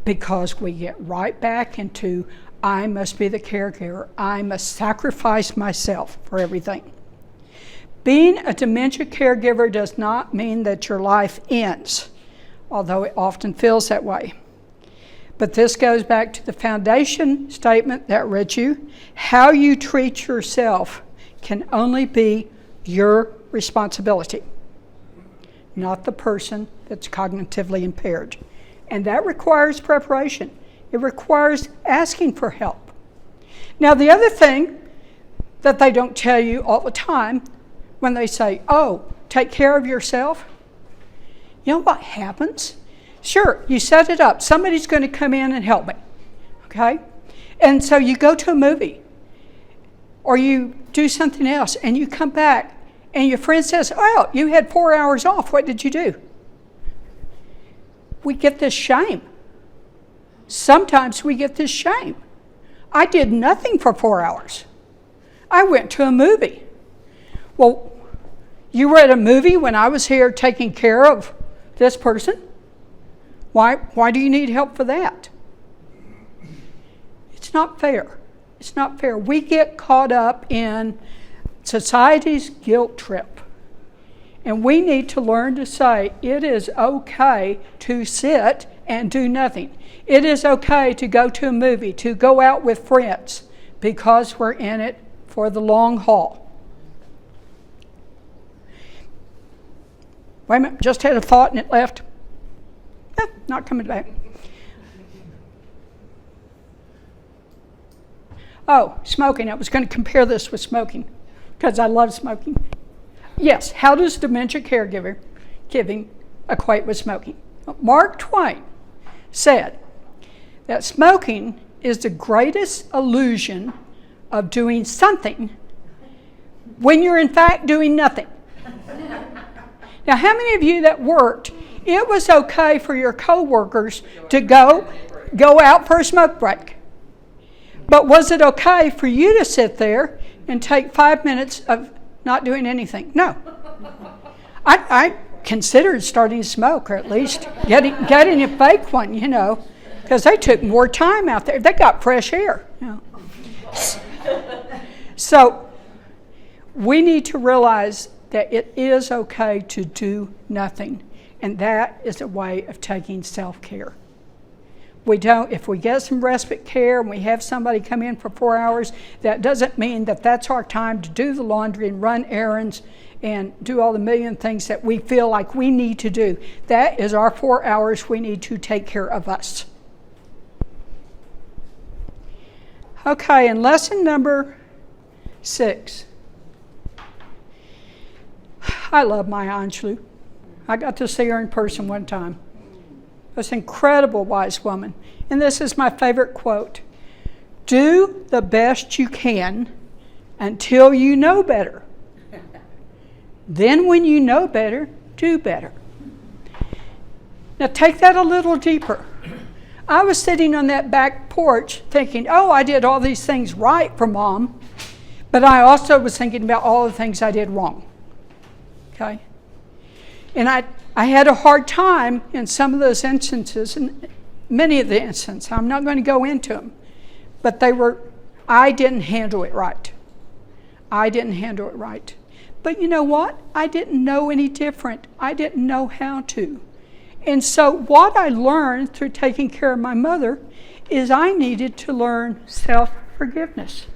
Because we get right back into, I must be the caregiver. I must sacrifice myself for everything. Being a dementia caregiver does not mean that your life ends, although it often feels that way. But this goes back to the foundation statement that read you. How you treat yourself can only be your responsibility, not the person that's cognitively impaired. And that requires preparation. It requires asking for help. Now, the other thing that they don't tell you all the time when they say, oh, take care of yourself, you know what happens? Sure, you set it up. Somebody's going to come in and help me, okay? And so you go to a movie or you do something else and you come back and your friend says, oh, you had 4 hours off. What did you do? We get this shame. Sometimes we get this shame. I did nothing for 4 hours. I went to a movie. Well, you were at a movie when I was here taking care of this person? Why do you need help for that? It's not fair. It's not fair. We get caught up in society's guilt trip. And we need to learn to say it is okay to sit and do nothing. It is okay to go to a movie, to go out with friends, because we're in it for the long haul. Wait a minute, just had a thought and it left. Not coming back. Oh, smoking. I was going to compare this with smoking because I love smoking. Yes, how does dementia caregiving equate with smoking? Mark Twain said that smoking is the greatest illusion of doing something when you're in fact doing nothing. Now, how many of you that worked, it was okay for your coworkers to go out for a smoke break? But was it okay for you to sit there and take 5 minutes of not doing anything? No. I considered starting to smoke, or at least getting a fake one, you know, because they took more time out there. They got fresh air. You know. So we need to realize that it is okay to do nothing, and that is a way of taking self-care. If we get some respite care and we have somebody come in for 4 hours, that doesn't mean that that's our time to do the laundry and run errands and do all the million things that we feel like we need to do. That is our 4 hours we need to take care of us. Okay, and lesson number 6. I love Maya Angelou. I got to see her in person one time. This incredible wise woman. And this is my favorite quote. Do the best you can until you know better. Then when you know better, do better. Now take that a little deeper. I was sitting on that back porch thinking, oh, I did all these things right for Mom. But I also was thinking about all the things I did wrong. Okay? And I had a hard time in some of those instances, and many of the instances. I'm not going to go into them. But I didn't handle it right. I didn't handle it right. But you know what? I didn't know any different. I didn't know how to. And so what I learned through taking care of my mother is I needed to learn self-forgiveness.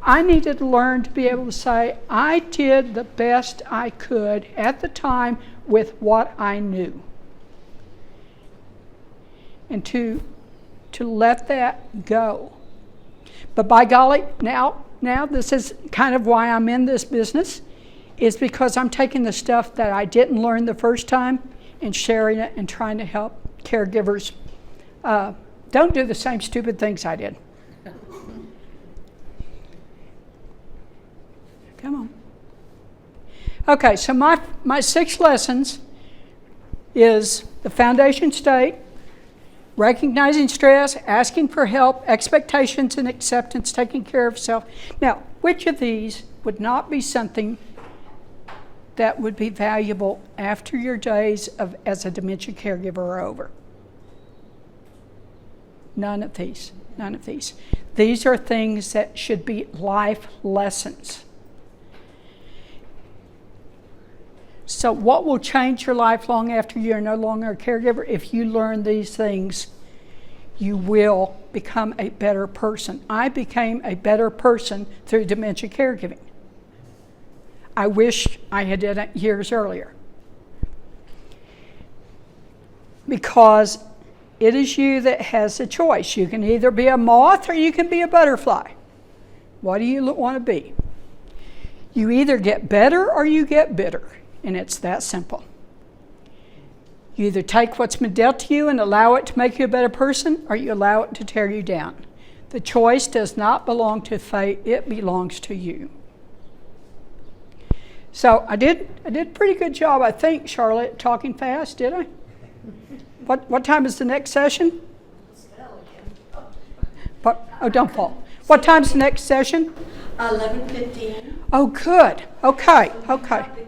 I needed to learn to be able to say, I did the best I could at the time with what I knew. And to let that go. But by golly, now this is kind of why I'm in this business, is because I'm taking the stuff that I didn't learn the first time and sharing it and trying to help caregivers don't do the same stupid things I did. Come on. Okay, so my 6 lessons is the foundation state, recognizing stress, asking for help, expectations and acceptance, taking care of self. Now, which of these would not be something that would be valuable after your days as a dementia caregiver are over? None of these. None of these. These are things that should be life lessons. So what will change your life long after you're no longer a caregiver? If you learn these things, you will become a better person. I became a better person through dementia caregiving. I wish I had done it years earlier. Because it is you that has a choice. You can either be a moth or you can be a butterfly. What do you want to be? You either get better or you get bitter. And it's that simple. You either take what's been dealt to you and allow it to make you a better person, or you allow it to tear you down. The choice does not belong to fate, it belongs to you. So I did a pretty good job, I think, Charlotte, talking fast, did I? What time is the next session? Don't fall. What time's the next session? 11:15. Oh, good. Okay. The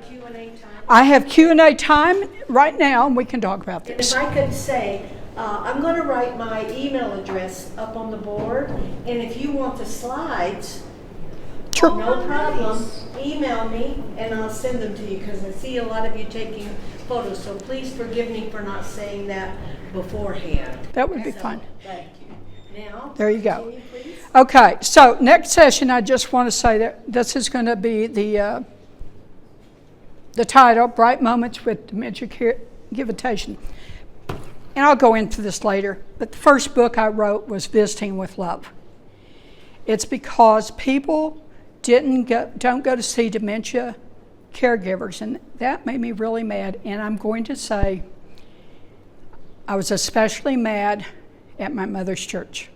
Q&A time. I have Q&A time right now, and we can talk about And this. if I could say, I'm going to write my email address up on the board, and if you want the slides, Sure. no problem, email me and I'll send them to you, because I see a lot of you taking photos, so please forgive me for not saying that beforehand. That would be So, fine. Thank you. Now, There you go. continue, please. Okay, so next session, I just want to say that this is going to be the title, Bright Moments with Dementia Caregivitation. And I'll go into this later, but the first book I wrote was Visiting with Love. It's because people don't go to see dementia caregivers, and that made me really mad. And I'm going to say I was especially mad at my mother's church.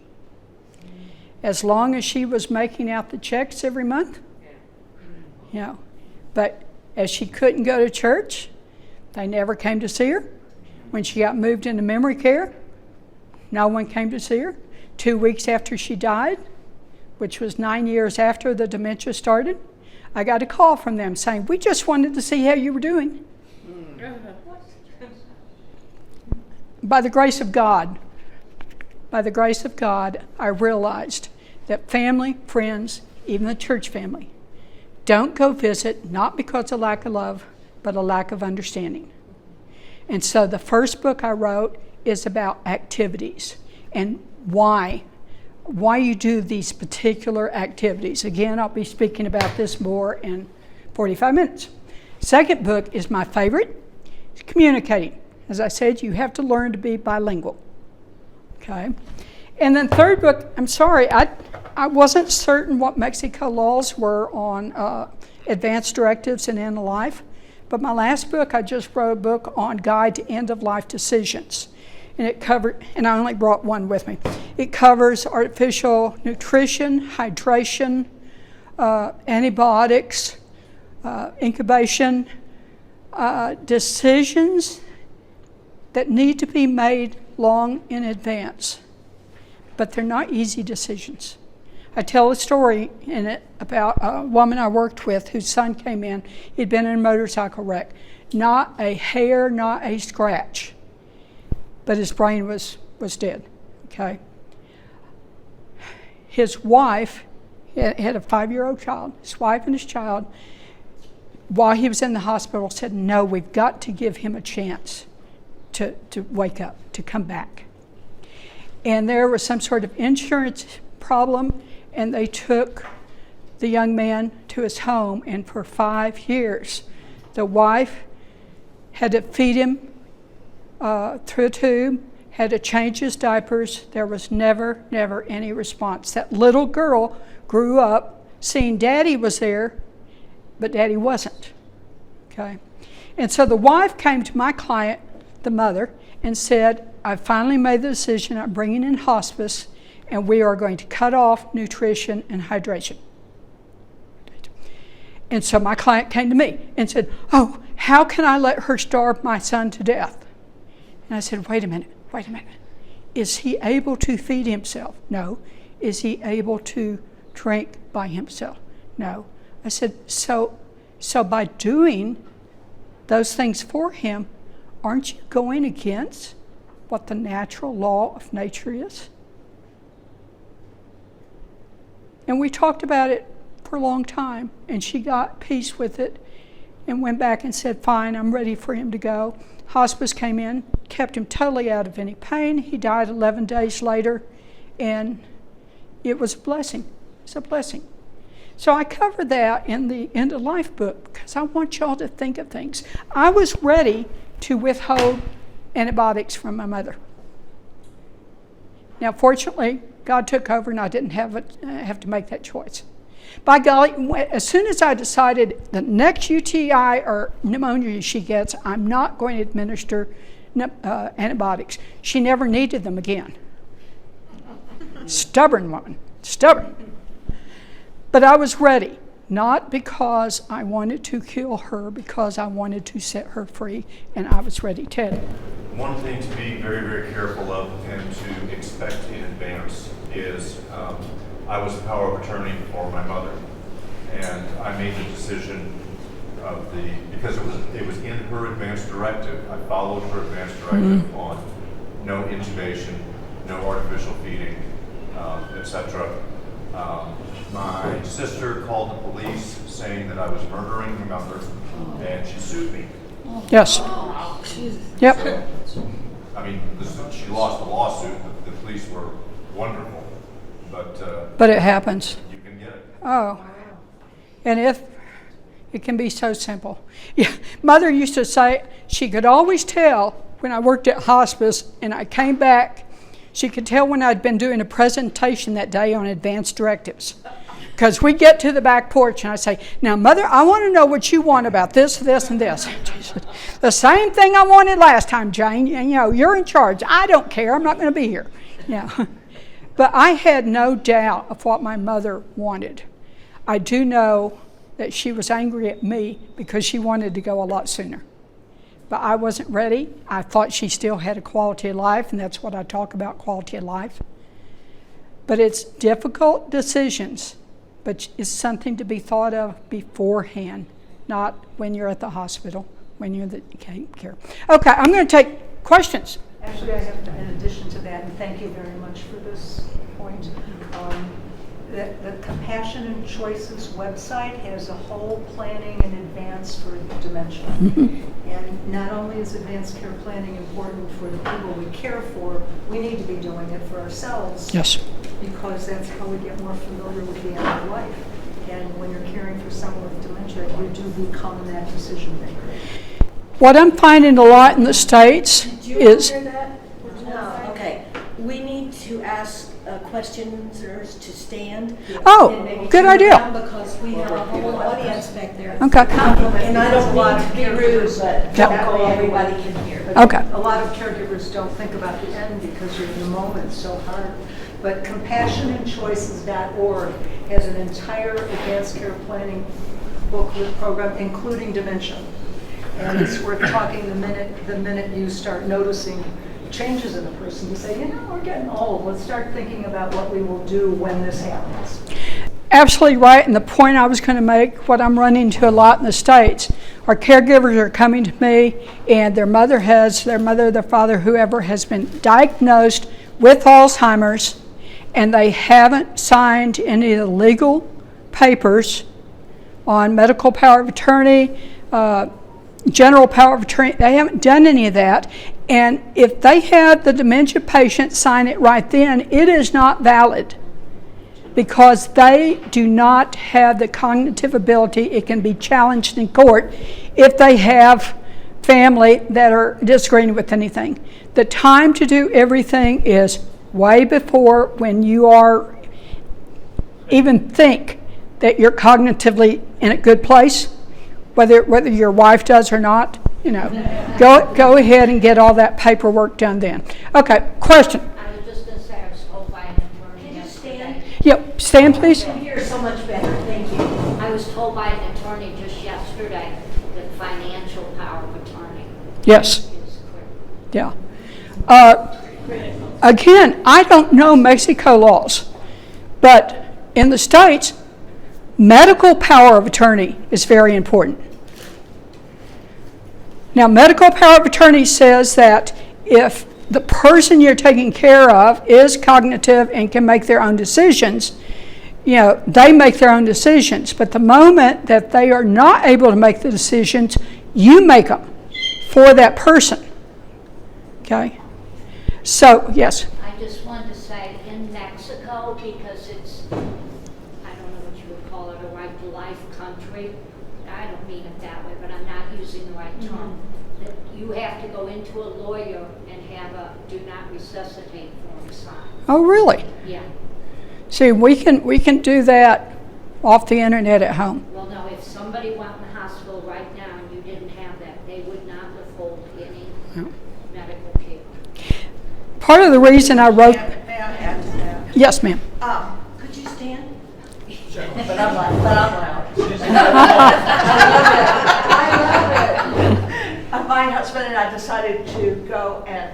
As long as she was making out the checks every month, but as she couldn't go to church, they never came to see her. When she got moved into memory care, no one came to see her. 2 weeks after she died, which was 9 years after the dementia started, I got a call from them saying, "We just wanted to see how you were doing." By the grace of God, I realized that family, friends, even the church family, don't go visit, not because of lack of love, but a lack of understanding. And so the first book I wrote is about activities and why you do these particular activities. Again, I'll be speaking about this more in 45 minutes. Second book is my favorite, it's communicating. As I said, you have to learn to be bilingual. Okay? And then third book, I'm sorry, I wasn't certain what Mexico laws were on advanced directives and end of life, but my last book, I just wrote a book on guide to end of life decisions. And it covered, and I only brought one with me. It covers artificial nutrition, hydration, antibiotics, incubation, decisions that need to be made long in advance. But they're not easy decisions. I tell a story in it about a woman I worked with whose son came in. He'd been in a motorcycle wreck. Not a hair, not a scratch. But his brain was dead, okay? His wife had a 5-year-old child. His wife and his child, while he was in the hospital, said, "No, we've got to give him a chance to wake up, to come back." And there was some sort of insurance problem, and they took the young man to his home, and for 5 years, the wife had to feed him through a tube, had to change his diapers. There was never any response. That little girl grew up seeing Daddy was there, but Daddy wasn't. Okay? And so the wife came to my client, the mother, and said, I finally made the decision, I'm bringing in hospice, and we are going to cut off nutrition and hydration. And so my client came to me and said, oh, how can I let her starve my son to death? And I said, wait a minute. Is he able to feed himself? No. Is he able to drink by himself? No. I said, so by doing those things for him, aren't you going against what the natural law of nature is? And we talked about it for a long time, and she got peace with it and went back and said, fine, I'm ready for him to go. Hospice came in, kept him totally out of any pain. He died 11 days later, and it was a blessing. It's a blessing. So I cover that in the End of Life book because I want y'all to think of things. I was ready to withhold antibiotics from my mother. Now, fortunately, God took over and I didn't have to make that choice. By golly, as soon as I decided the next UTI or pneumonia she gets, I'm not going to administer antibiotics, she never needed them again. Stubborn woman, stubborn. But I was ready, not because I wanted to kill her, because I wanted to set her free, and I was ready. Ted? One thing to be very, very careful of and to expect in advance is I was the power of attorney for my mother, and I made the decision because it was in her advance directive. I followed her advance directive on no intubation, no artificial feeding, etc. My sister called the police saying that I was murdering her mother, and she sued me. Yes. Yep. So, I mean, she lost the lawsuit. The police were wonderful, but it happens. you can get it. Oh, and if it can be so simple. Yeah, Mother used to say she could always tell when I worked at hospice and I came back, she could tell when I'd been doing a presentation that day on advanced directives. Because we get to the back porch and I say, now Mother, I want to know what you want about this, this, and this. The same thing I wanted last time, Jane. And, you're in charge. I don't care. I'm not going to be here. Yeah. But I had no doubt of what my mother wanted. I do know that she was angry at me because she wanted to go a lot sooner. But I wasn't ready. I thought she still had a quality of life, and that's what I talk about, quality of life. But it's difficult decisions, but it's something to be thought of beforehand, not when you're at the hospital, when you're in the care. Okay, I'm going to take questions. Actually, I have, in addition to that, and thank you very much for this point, the Compassion and Choices website has a whole planning in advance for dementia. And not only is advanced care planning important for the people we care for, we need to be doing it for ourselves. Yes. Because that's how we get more familiar with the end of life. And when you're caring for someone with dementia, you do become that decision maker. What I'm finding a lot in the States is... Did you hear that? No, okay. We need to ask questioners to stand. Oh, and maybe good turn idea. around because we have a whole audience back there. Okay. And I don't mean to be rude, but that way everybody can hear. Okay. A lot of caregivers don't think about the end because you're in the moment so hard. But CompassionandChoices.org has an entire advanced care planning booklet program, including dementia. And it's worth talking the minute you start noticing changes in a person. You say, we're getting old. Let's start thinking about what we will do when this happens. Absolutely right, and the point I was going to make, what I'm running into a lot in the States, our caregivers are coming to me and their their father, whoever has been diagnosed with Alzheimer's, and they haven't signed any of the legal papers on medical power of attorney, general power of attorney. They haven't done any of that. And if they had the dementia patient sign it right then, it is not valid because they do not have the cognitive ability. It can be challenged in court if they have family that are disagreeing with anything. The time to do everything is way before when you are even think that you're cognitively in a good place, whether your wife does or not. Go ahead and get all that paperwork done then. Okay, question. I was just going to say, I was told by an attorney. Can you yesterday- stand? Yep, stand please. I can hear so much better, thank you. I was told by an attorney just yesterday that financial power of attorney Yes, is clear. yeah. Again, I don't know Mexico laws, but in the States, medical power of attorney is very important. Now, medical power of attorney says that if the person you're taking care of is cognitive and can make their own decisions, they make their own decisions. But the moment that they are not able to make the decisions, you make them for that person. Okay? So, yes. I just wanted to say in Mexico, because it's, I don't know what you would call it, a right to life country. I don't mean it that way, but I'm not using the right term. That you have to go into a lawyer and have a do not resuscitate form signed. Oh, really? Yeah. See, we can do that off the internet at home. Well, no, if somebody went in the hospital right now and you didn't have that, they would not withhold any medical care. Part of the reason I wrote... May I add to that? Yes, ma'am. Could you stand? But I'm loud. I love it. My husband and I decided to go and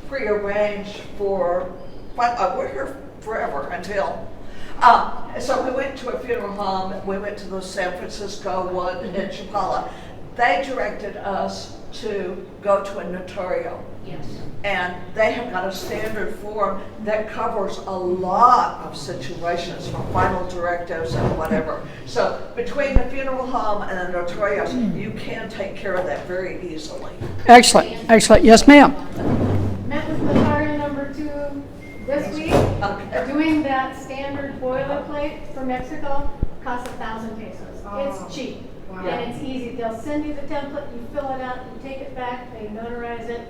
prearrange for, we're here forever until, so we went to a funeral home, we went to the San Francisco one in Chapala. They directed us to go to a notario. Yes. And they have got a standard form that covers a lot of situations, from final directives and whatever. So between the funeral home and the notarios, you can take care of that very easily. Excellent, excellent. Yes, ma'am. Met with Notarial number 2 this week. Okay. Doing that standard boilerplate for Mexico costs 1,000 pesos. It's cheap and it's easy. They'll send you the template, you fill it out, you take it back, they notarize it,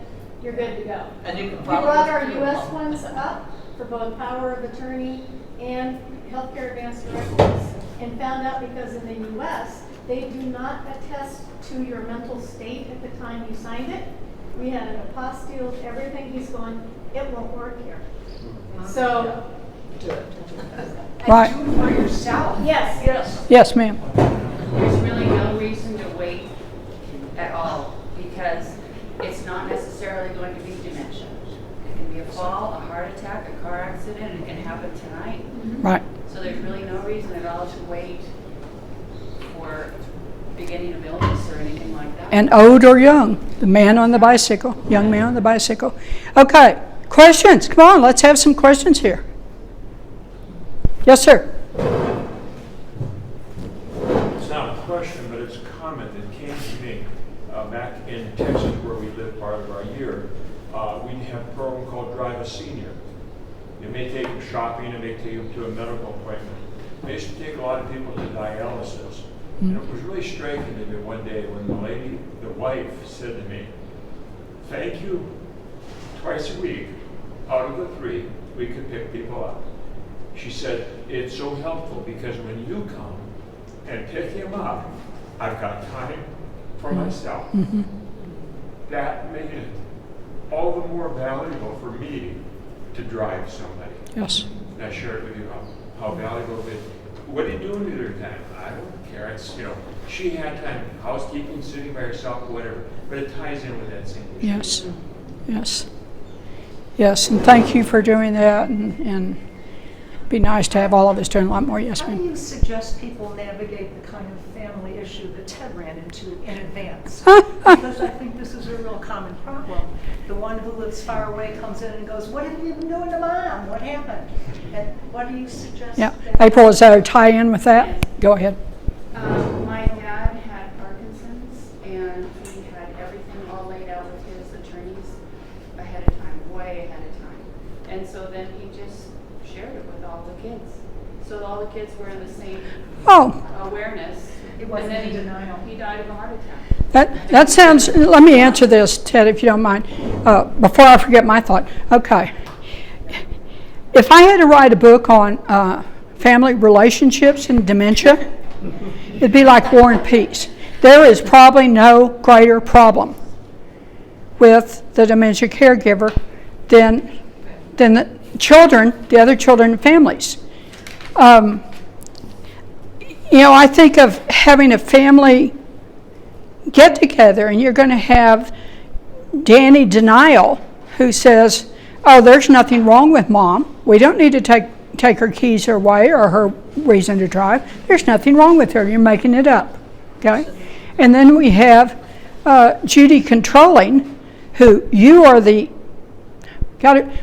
you're good to go. And you can We follow brought the our funeral US home. ones up for both power of attorney and healthcare advance directives, and found out because in the US, they do not attest to your mental state at the time you signed it. We had an apostille, everything, he's going, it won't work here. So, Right. for yourself. Yes. Yes. Yes, ma'am. There's really no reason to wait at all, because it's not necessarily going to be dementia. It can be a fall, a heart attack, a car accident, it can happen tonight. Right. So there's really no reason at all to wait for beginning of illness or anything like that. And old or young, the man on the bicycle, young man on the bicycle. Okay, questions? Come on, let's have some questions here. Yes, sir. It's not a question, but it's a comment that came to me back in Texas, where we lived part of our year. We have a program called Drive a Senior. It may take them shopping, it may take them to a medical appointment. They used to take a lot of people to dialysis. And it was really striking to me one day when the wife said to me, "Thank you, twice a week, out of the 3, we could pick people up." She said, "It's so helpful because when you come and pick him up, I've got time for myself." That made it all the more valuable for me to drive somebody. Yes. And I shared with you how valuable it is. What are you doing with your time? I don't care. It's, she had time, housekeeping, sitting by herself, whatever. But it ties in with that same issue. Yes. Yes. Yes, and thank you for doing that, and it'd be nice to have all of us doing a lot more. Yes, How do ma'am. you suggest people navigate the kind of family issue that Ted ran into in advance? Because I think this is a real common problem. The one who lives far away comes in and goes, "What have you been doing to Mom? What happened?" And what do you suggest? Yeah. that- April, is there a tie-in with that? Go ahead. My dad had Parkinson's, and he had everything all laid out with his attorneys ahead of time, way ahead of time. And so then he just shared it with all the kids. So all the kids were in the same Oh, awareness. It wasn't and then in denial. he died of a heart attack. That sounds, let me answer this, Ted, if you don't mind, before I forget my thought. Okay. If I had to write a book on family relationships and dementia, it'd be like War and Peace. There is probably no greater problem with the dementia caregiver than the children, the other children and families. I think of having a family get together, and you're going to have Danny Denial, who says, oh, there's nothing wrong with Mom. We don't need to take her keys away or her reason to drive. There's nothing wrong with her. You're making it up. Okay? And then we have Judy Controlling, who you are the...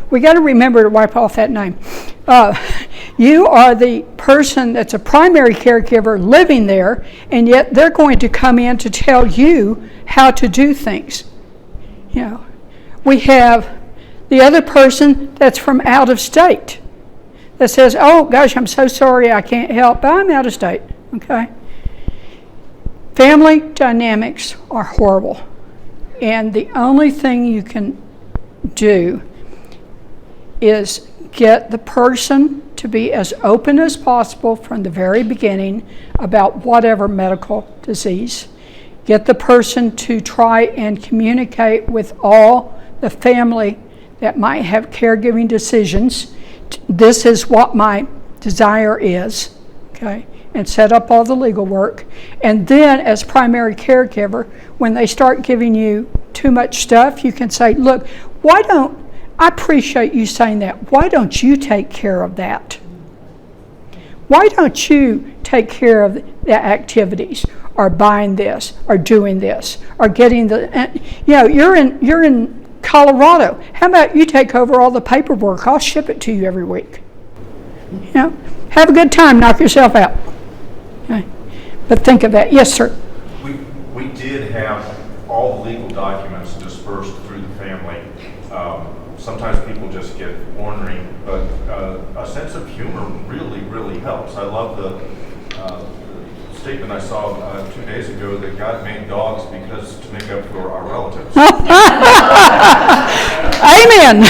we got to remember to wipe off that name. You are the person that's a primary caregiver living there, and yet they're going to come in to tell you how to do things. We have the other person that's from out of state that says, oh gosh, I'm so sorry I can't help, but I'm out of state. Okay? Family dynamics are horrible, and the only thing you can do is get the person to be as open as possible from the very beginning about whatever medical disease. Get the person to try and communicate with all the family that might have caregiving decisions. This is what my desire is, okay? And set up all the legal work. And then as primary caregiver, when they start giving you too much stuff, you can say, look, I appreciate you saying that. Why don't you take care of that? Why don't you take care of the activities, or buying this, or doing this, or getting you're in Colorado. How about you take over all the paperwork? I'll ship it to you every week. Have a good time. Knock yourself out. Okay. But think of that. Yes, sir. We did have all the legal documents dispersed through the family. Sometimes people just get ornery, but a sense of humor really, really helps. I love the statement I saw 2 days ago that God made dogs to make up for our relatives. Amen.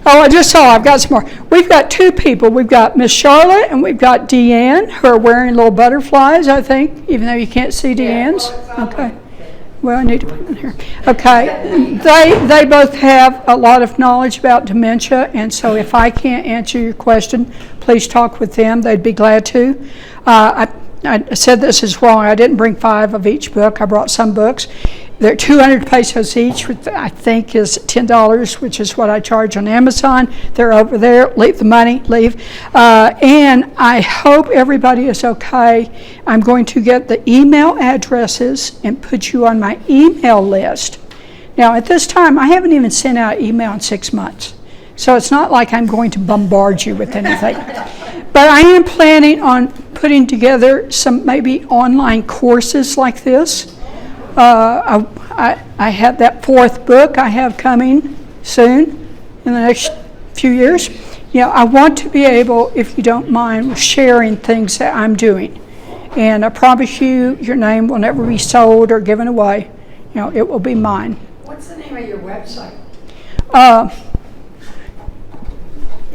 Oh, I just saw, I've got some more. We've got two people. We've got Miss Charlotte and we've got Deanne, who are wearing little butterflies, I think, even though you can't see Deanne's. Okay. Well, I need to put it in here. Okay. They both have a lot of knowledge about dementia, and so if I can't answer your question, please talk with them. They'd be glad to. I said this is wrong. I didn't bring 5 of each book. I brought some books. They're 200 pesos each, which I think is $10, which is what I charge on Amazon. They're over there. Leave the money. Leave. And I hope everybody is okay. I'm going to get the email addresses and put you on my email list. Now, at this time, I haven't even sent out email in 6 months. So it's not like I'm going to bombard you with anything. But I am planning on putting together some maybe online courses like this. I have that 4th book I have coming soon in the next few years. I want to be able, if you don't mind, sharing things that I'm doing. And I promise you, your name will never be sold or given away. It will be mine. What's the name of your website?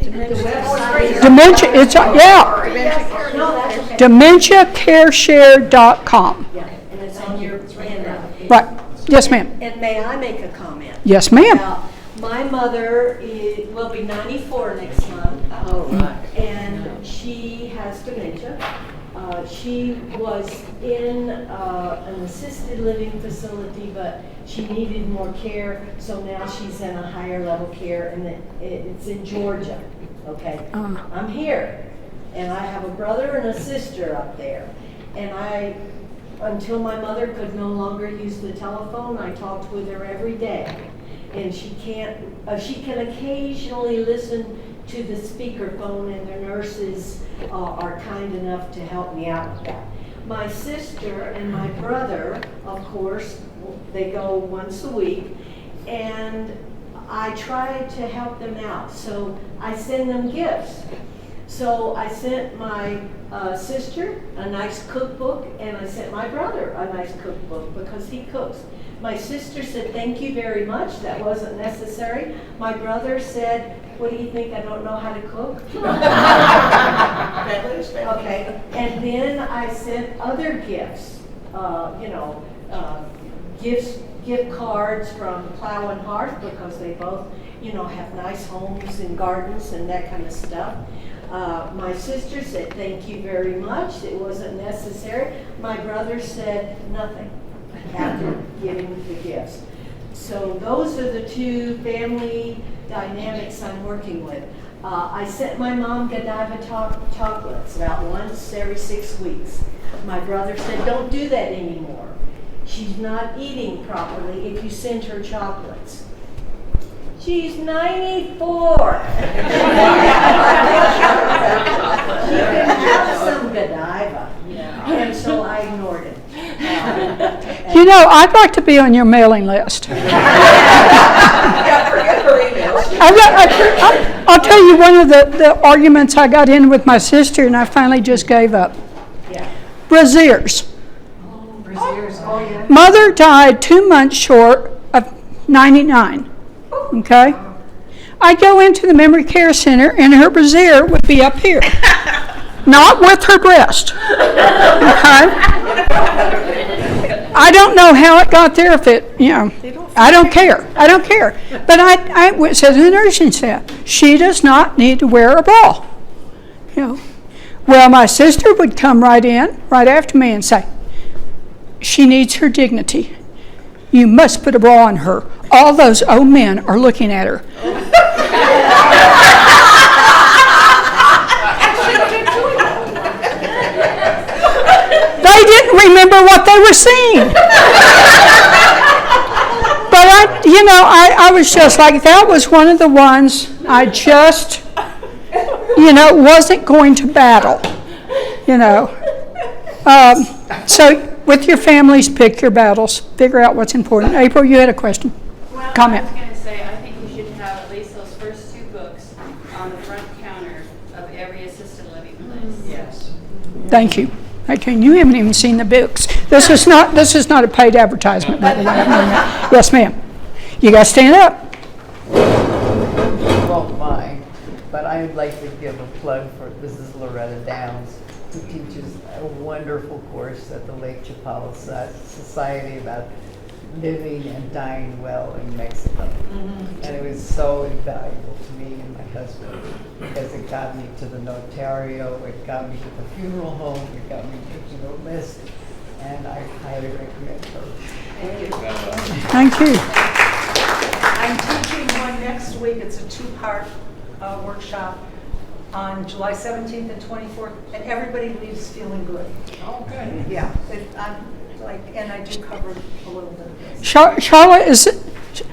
Dementia, it's, DementiaCareShare.com. Yeah, and it's on your handout. Right. Yes, ma'am. And may I make a comment? Yes, ma'am. My mother will be 94 next month. Oh, right. And she has dementia. She was in an assisted living facility, but she needed more care, so now she's in a higher level care, and it's in Georgia. Okay, I'm here, and I have a brother and a sister up there, and until my mother could no longer use the telephone, I talked with her every day, and she can occasionally listen to the speakerphone, and the nurses are kind enough to help me out with that. My sister and my brother, of course, they go once a week, and I try to help them out, so I send them gifts. So I sent my sister a nice cookbook, and I sent my brother a nice cookbook because he cooks. My sister said, thank you very much, that wasn't necessary. My brother said, what do you think, I don't know how to cook? Okay, and then I sent other gifts, gift cards from Plow and Hearth because they both, have nice homes and gardens and that kind of stuff. My sister said, thank you very much, it wasn't necessary. My brother said nothing after giving the gifts. So those are the two family dynamics I'm working with. I sent my mom Godiva chocolates about once every 6 weeks. My brother said, don't do that anymore. She's not eating properly if you send her chocolates. She's 94. She can have some Godiva. And so I ignored it. I'd like to be on your mailing list. I'll tell you one of the arguments I got in with my sister, and I finally just gave up. Yeah. Braziers. Braziers, oh yeah. Mother died 2 months short of 99. Okay? I'd go into the memory care center, and her brazier would be up here. Not with her breast. Okay? I don't know how it got there, if it, I don't care. I don't care. But I said to the nursing staff, she does not need to wear a bra. Well, my sister would come right in, right after me, and say, she needs her dignity. You must put a bra on her. All those old men are looking at her. They didn't remember what they were seeing. But I was just like, that was one of the ones I just, wasn't going to battle. So with your families, pick your battles. Figure out what's important. April, you had a question? Well, Comment. I was going to say, I think we should have at least those first 2 books on the front counter of every assisted living place. Yes. Thank you. Okay, you haven't even seen the books. This is not a paid advertisement, by the way. Yes, ma'am. You guys stand up. You won't mind, but I would like to give a plug for Mrs. Loretta Downs, who teaches a wonderful course at the Lake Chapala Society about living and dying well in Mexico. And it was so invaluable to me and my husband because it got me to the notario, it got me to the funeral home, it got me making a list, and I highly recommend her. Thank you. I'm teaching one next week. It's a 2-part workshop on July 17th and 24th, and everybody leaves feeling good. Oh, good. Yeah, and I do cover a little bit of this. Charlotte,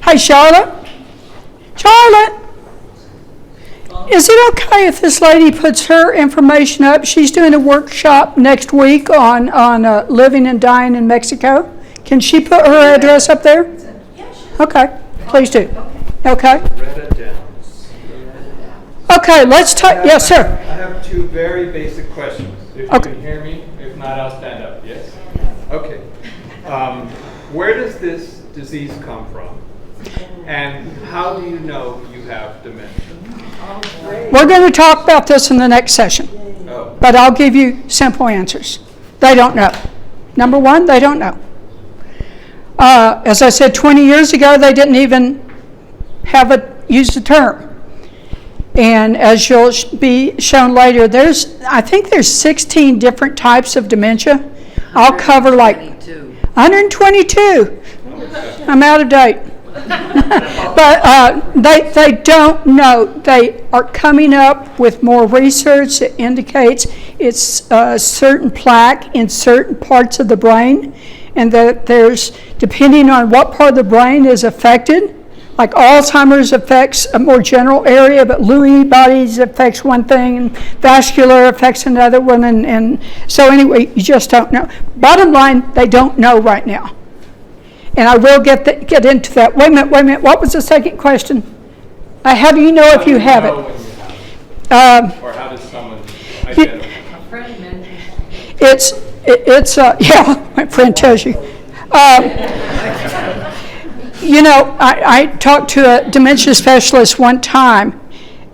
hi, Charlotte. Charlotte, is it okay if this lady puts her information up? She's doing a workshop next week on living and dying in Mexico. Can she put her address up there? Okay, please do. Okay. Okay, let's talk. Yes, sir. I have 2 very basic questions. If you can hear me, if not, I'll stand up. Yes? Okay. Where does this disease come from? And how do you know you have dementia? We're going to talk about this in the next session. Oh. But I'll give you simple answers. They don't know. Number one, they don't know. As I said, 20 years ago, they didn't even use the term. And as you'll be shown later, I think there's 16 different types of dementia. I'll cover like 122. I'm out of date. But they don't know. They are coming up with more research that indicates it's a certain plaque in certain parts of the brain, and that there's, depending on what part of the brain is affected, like Alzheimer's affects a more general area, but Lewy bodies affects one thing, and vascular affects another one, and so anyway, you just don't know. Bottom line, they don't know right now. And I will get into that. Wait a minute. What was the second question? How do you know if you have it? Or how does someone It's yeah, my friend tells you. You know, I talked to a dementia specialist one time,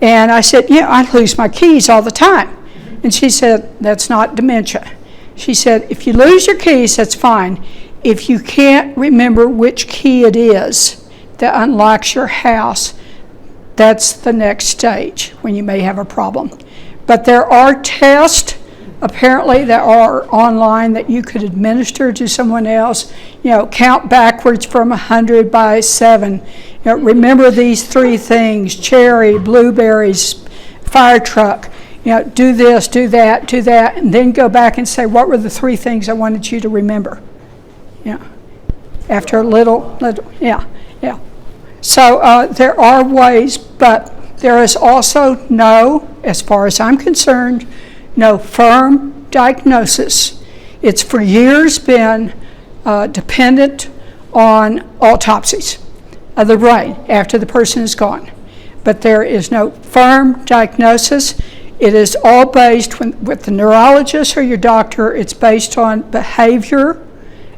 and I said, yeah, I lose my keys all the time. And she said, that's not dementia. She said, if you lose your keys, that's fine. If you can't remember which key it is that unlocks your house, that's the next stage when you may have a problem. But there are tests, apparently, that are online that you could administer to someone else. You know, count backwards from 100 by 7. You know, remember these 3 things: cherry, blueberries, fire truck. You know, do this, do that, and then go back and say, what were the 3 things I wanted you to remember? Yeah. After a little, yeah. So there are ways, but there is also no, as far as I'm concerned, no firm diagnosis. It's for years been dependent on autopsies of the brain after the person is gone. But there is no firm diagnosis. It is all based, with the neurologist or your doctor, it's based on behavior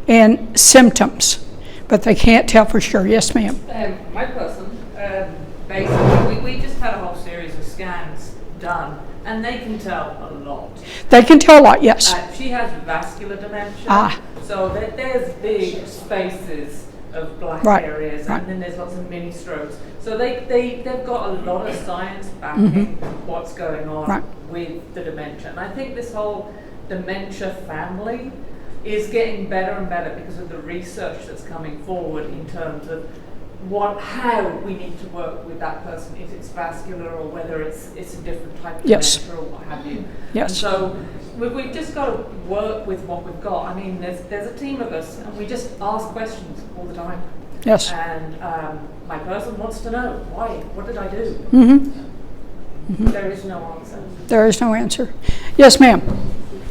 and symptoms. But they can't tell for sure. Yes, ma'am. My person, basically, we just had a whole series of scans done, and they can tell a lot. They can tell a lot, yes. She has vascular dementia, so there's big spaces of black areas, and then there's lots of mini strokes. So they've got a lot of science backing what's going on with the dementia. And I think this whole dementia family is getting better and better because of the research that's coming forward in terms of how we need to work with that person, if it's vascular or whether it's a different type of dementia or what have you. Yes. And so we've just got to work with what we've got. I mean, there's a team of us, and we just ask questions all the time. Yes. And my person wants to know, why? What did I do? There is no answer. There is no answer. Yes, ma'am.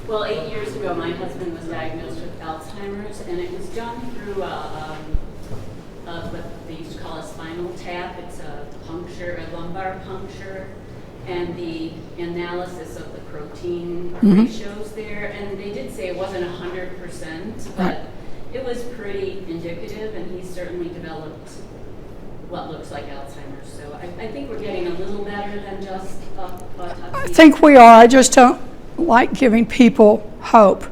Well, 8 years ago, my husband was diagnosed with Alzheimer's, and it was done through what they used to call a spinal tap. It's a puncture, a lumbar puncture, and the analysis of the protein ratios there. And they did say it wasn't 100%, but it was pretty indicative, and he certainly developed what looks like Alzheimer's. So I think we're getting a little better than just autopsy. I think we are. I just don't like giving people hope.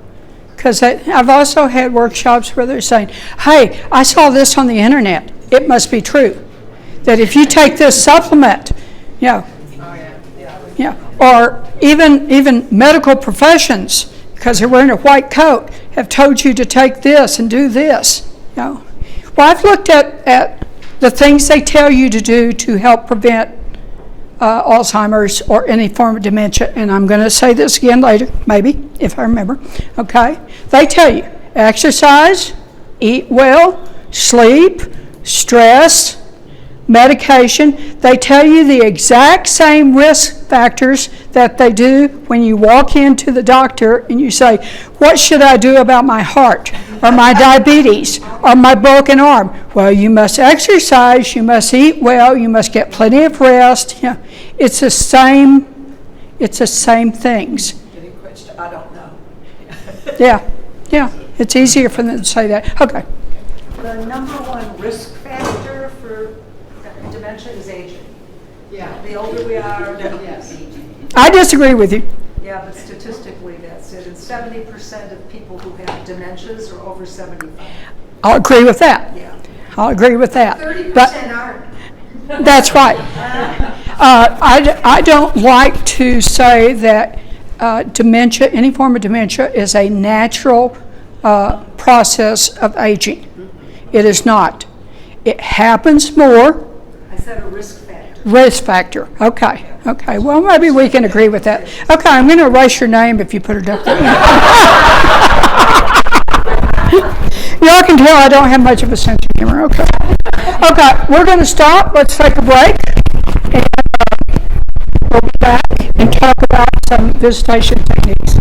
Because I've also had workshops where they're saying, hey, I saw this on the internet. It must be true. That if you take this supplement, or even medical professions, because they're wearing a white coat, have told you to take this and do this. Well, I've looked at the things they tell you to do to help prevent Alzheimer's or any form of dementia, and I'm going to say this again later, maybe, if I remember, okay? They tell you, exercise, eat well, sleep, stress, medication. They tell you the exact same risk factors that they do when you walk into the doctor and you say, what should I do about my heart or my diabetes or my broken arm? Well, you must exercise, you must eat well, you must get plenty of rest. It's the same things. I don't know. Yeah, it's easier for them to say that. Okay. The number one risk factor for dementia is aging. Yeah. The older we are, Yes. I disagree with you. Yeah, but statistically that's it. And 70% of people who have dementias are over 75. I'll agree with that. Yeah. I'll agree with that. 30% But aren't. that's right. I don't like to say that dementia, any form of dementia, is a natural process of aging. It is not. It happens more. I said a risk factor. Risk factor. Okay. Well, maybe we can agree with that. Okay, I'm going to erase your name if you put it up there. Y'all can tell I don't have much of a sense of humor. Okay, we're going to stop. Let's take a break. And we'll be back and talk about some visitation techniques.